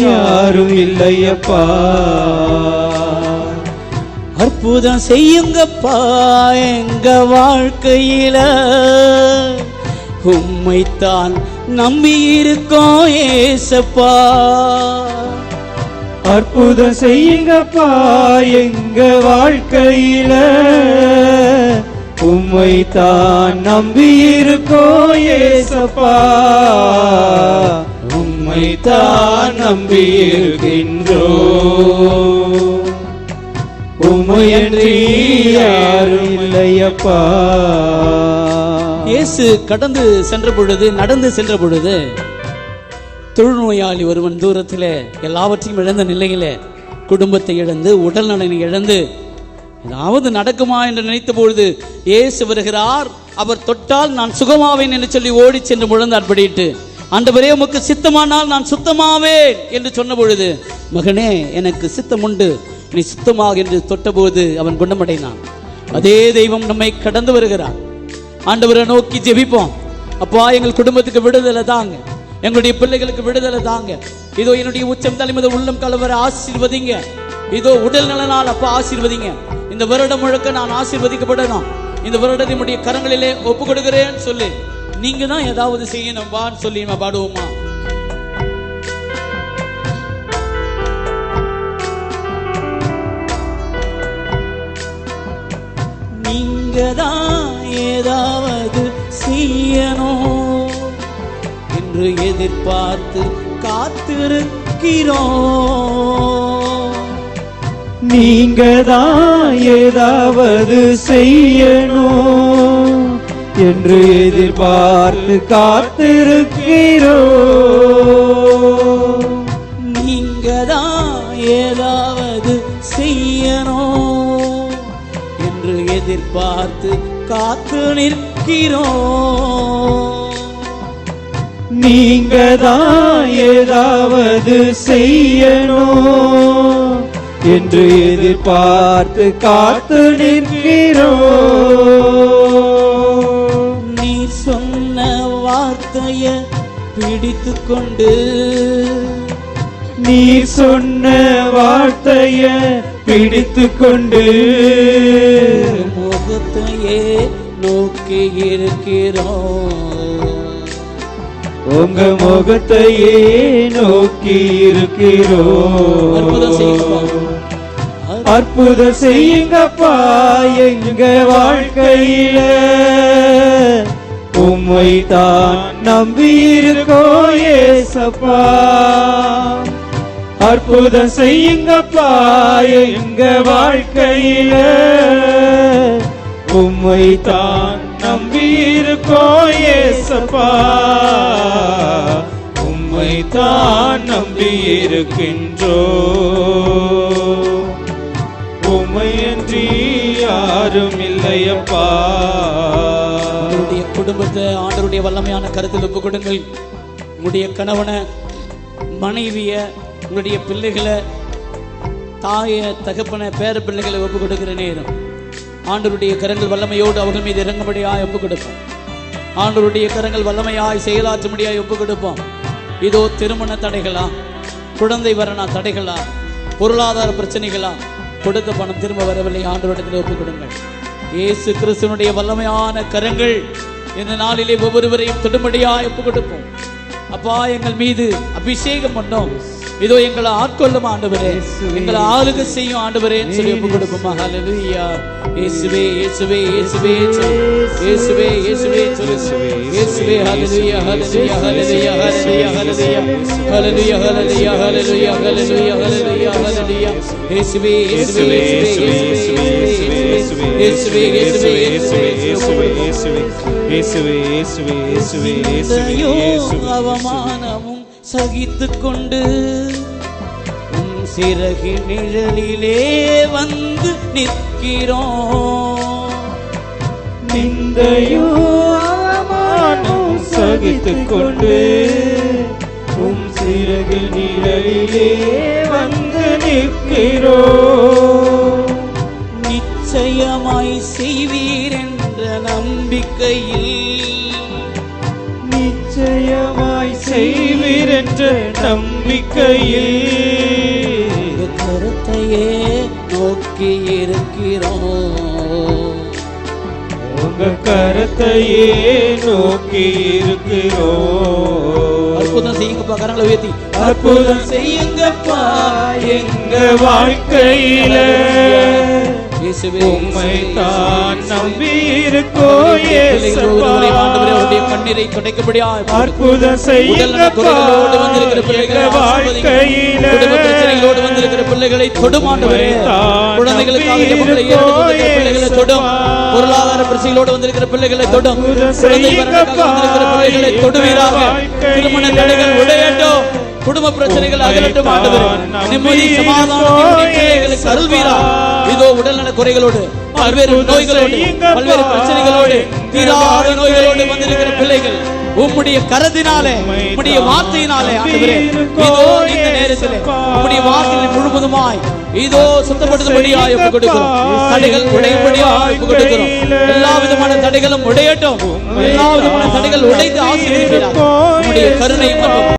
யாரும் இல்லையப்பா. அற்புதம் செய்யுங்கப்பா எங்க வாழ்க்கையில, உம்மைத்தான் நம்பி இருக்கோம் ஏசப்பா. அற்புதம் செய்யுங்கப்பா எங்க வாழ்க்கையில, உம்மைத்தான் நம்பி இருக்கோம் ஏசப்பா. உம்மைத்தான் நம்பி இருக்கின்றோம், உம்மையன்றி யாரும் இல்லையப்பா. இயேசு கடந்து சென்ற பொழுது, நடந்து சென்ற பொழுது, தொழுநோயாளி ஒருவன் தூரத்தில் எல்லாவற்றையும் இழந்த நிலையிலே, குடும்பத்தை இழந்து, உடல் நலனை இழந்து, ஏதாவது நடக்குமா என்று நினைத்த பொழுது இயேசு வருகிறார். அவர் தொட்டால் நான் சுகமாவேன் என்று சொல்லி ஓடி சென்று முழந்தார் படிட்டு, ஆண்டவரே உமக்கு சித்தமானால் நான் சுத்தமாவேன் என்று சொன்ன பொழுது, மகனே எனக்கு சித்தம் உண்டு, நீ சுத்தமாக என்று தொட்டபோது அவன் குணமடைந்தான். அதே தெய்வம் நம்மை கடந்து வருகிறார். ஆண்டவரை நோக்கி ஜெபிப்போம். அப்பா எங்கள் குடும்பத்துக்கு விடுதலை தாங்க, எங்களுடைய பிள்ளைகளுக்கு விடுதலை தாங்க. இதோ என்னுடைய உச்சம் தலைமுதல் உள்ளம் கலவர ஆசீர்வதிங்க. இதோ உடல் நலனால் அப்பா ஆசீர்வதிங்க. இந்த வருடம் முழுக்க நான் ஆசீர்வதிக்கப்படணும். இந்த வருடத்தை நம்முடைய கரங்களிலே ஒப்பு கொடுக்கிறேன்னு சொல்லி நீங்க தான் ஏதாவது செய்யணும் வான்னு சொல்லி நம்ம பாடுவோமா? நீங்க தான் ஏதாவது செய்யணும் என்று எதிர்பார்த்து காத்திருக்கிறோம். நீங்க தான் ஏதாவது செய்யணும் என்று எதிர்பார்த்து காத்திருக்கிறோம். நீங்க தான் ஏதாவது செய்யணும் என்று எதிர்பார்த்து காத்து நிற்கிறோம். நீங்க தான் ஏதாவது செய்யணும் என்று எதிர்பார்த்து காத்து நிற்கிறோம். நீ சொன்ன வார்த்தைய பிடித்து கொண்டு, நீ சொன்ன வார்த்தைய பிடித்து கொண்டு, முகத்தையே நோக்கி இருக்கிறோம். உங்க முகத்தையே நோக்கி இருக்கிறோம். அற்புதம் செய்யுங்கப்பா எங்க வாழ்க்கையில, உம்மை உம்மைத்தான் நம்பியிருக்கோ ஏசப்பா. அற்புதம் செய்யுங்கப்பா எங்க வாழ்க்கையில, உம்மைத்தான் நம்பியிருக்கோ ஏசப்பா. உம்மைத்தான் நம்பியிருக்கின்றோ, உம்மையன்றி யாரும் இல்லையப்பா. உங்களுடைய குடும்பத்தை ஆண்டவருடைய வல்லமையான கருத்தில் ஒப்பு கொடுங்கள். உங்களுடைய கணவனை, மனைவிய, உங்களுடைய பிள்ளைகளை, தாய தகப்பனை, பேர பிள்ளைகளை ஒப்பு கொடுக்கிற நேரம் ஆண்டவருடைய கரங்கள் வல்லமையோடு அவர்கள் மீது இறங்கும்படியாய் ஒப்பு கொடுப்போம். ஆண்டவருடைய கரங்கள் வல்லமையாய் செயலாற்றும்படியாய் ஒப்பு கொடுப்போம். இதோ திருமண தடைகளா, குழந்தை வரணா தடைகளா, பொருளாதார பிரச்சனைகளா, கொடுத்த பணம் திரும்ப வரவில்லை, ஆண்டவரிடத்தில் ஒப்பு கொடுங்கள். இயேசு கிறிஸ்துவனுடைய வல்லமையான கரங்கள் இந்த நாளிலே ஒவ்வொருவரையும் தொடும்படியாய் ஒப்பு கொடுப்போம். அப்பா, எங்கள் மீது அபிஷேகம் பண்ணோம். இதோ எங்களை ஆட்கொள்ளும் ஆண்டவரே, எங்களை ஆளுகை செய்யும் ஆண்டவரே சொல்லி ஒப்பு கொடுப்போமா. ஹல்லேலூயா. இயேசுவே இயேசுவே இயேசுவே இயேசுவே இயேசுவே இயேசுவே. ஹல்லேலூயா ஹல்லேலூயா ஹல்லேலூயா ஹல்லேலூயா ஹல்லேலூயா ஹல்லேலூயா ஹல்லேலூயா ஹல்லேலூயா ஹல்லேலூயா ஹல்லேலூயா ஹல்லேலூயா. இயேசுவே இயேசுவே இயேசுவே இயேசுவே இயேசுவே இயேசுவே. அவமானமும் சகித்துக் கொண்டு உன் சிறகு நிழலிலே வந்து நிற்கிறோம். நிந்தையோ அவமானம் சகித்துக் கொண்டு உம் சிறகு நிழலிலே வந்து நிற்கிறோம். நிச்சயமாய் செய்வீர் என்ற நம்பிக்கையில், நிச்சயமாய் செய்வீர் என்ற நம்பிக்கையில் கருத்தையே நோக்கி இருக்கிறோம். உங்க கரத்தையே நோக்கி இருக்கிறோம். அற்புதம் செய்யுங்கப்பா, கரங்களை உயர்த்தி அற்புதம் செய்யுங்கப்பா எங்க வாழ்க்கையில, உம்மைத்தான் நம்பியிருக்கோ ஏசப்பா. அவருடைய கண்ணீரை துடைக்கும்படியாய் அற்புதம் செய்யுங்கப்பா வந்திருக்கிற பிள்ளைகளை வாழ்க்கையில, குடும்ப பிரச்சனைகளோடு வந்திருக்கிற பிள்ளைகளை தொடும் ஆண்டவரே. குழந்தைகளுக்காக ஜெபங்களை ஏறெடுத்து பிள்ளைகளை தொடும். பொருளாதார பிரச்சனைகளோடு வந்திருக்கிற பிள்ளைகளை தொடும். குழந்தை வரக்காக வந்திருக்கிற பிள்ளைகளை தொடுவீராக. திருமண தடைகள் உடையட்டும், குடும்ப பிரச்சனைகள் அகலட்டும் ஆண்டவரே. நிம்மதி சமாதானம் பிள்ளைகளுக்கு அருள்வீரா. இதோ உடல்நல குறைகளோடு, பல்வேறு நோய்களோடு, பல்வேறு பிரச்சனைகளோடு, தீராத நோய்களோடு வந்திருக்கிற பிள்ளைகள் உம்முடைய கரத்தினாலே, உம்முடைய வார்த்தையினாலே ஆண்டவரே, இதோ இந்த நேரத்திலே உம்முடைய வார்த்தையை முழுவதுமாய் இதோ சுத்தப்படுத்தும்படியாய் ஒப்புக் கொடுக்கிறோம். தடைகள் உடையும்படியாய் ஒப்புக் கொடுக்கிறோம். எல்லா விதமான தடைகளும் உடையட்டும். எல்லா விதமான தடைகள் உடைந்து ஆசீர்வதிப்பீராக. உம்முடைய கருணை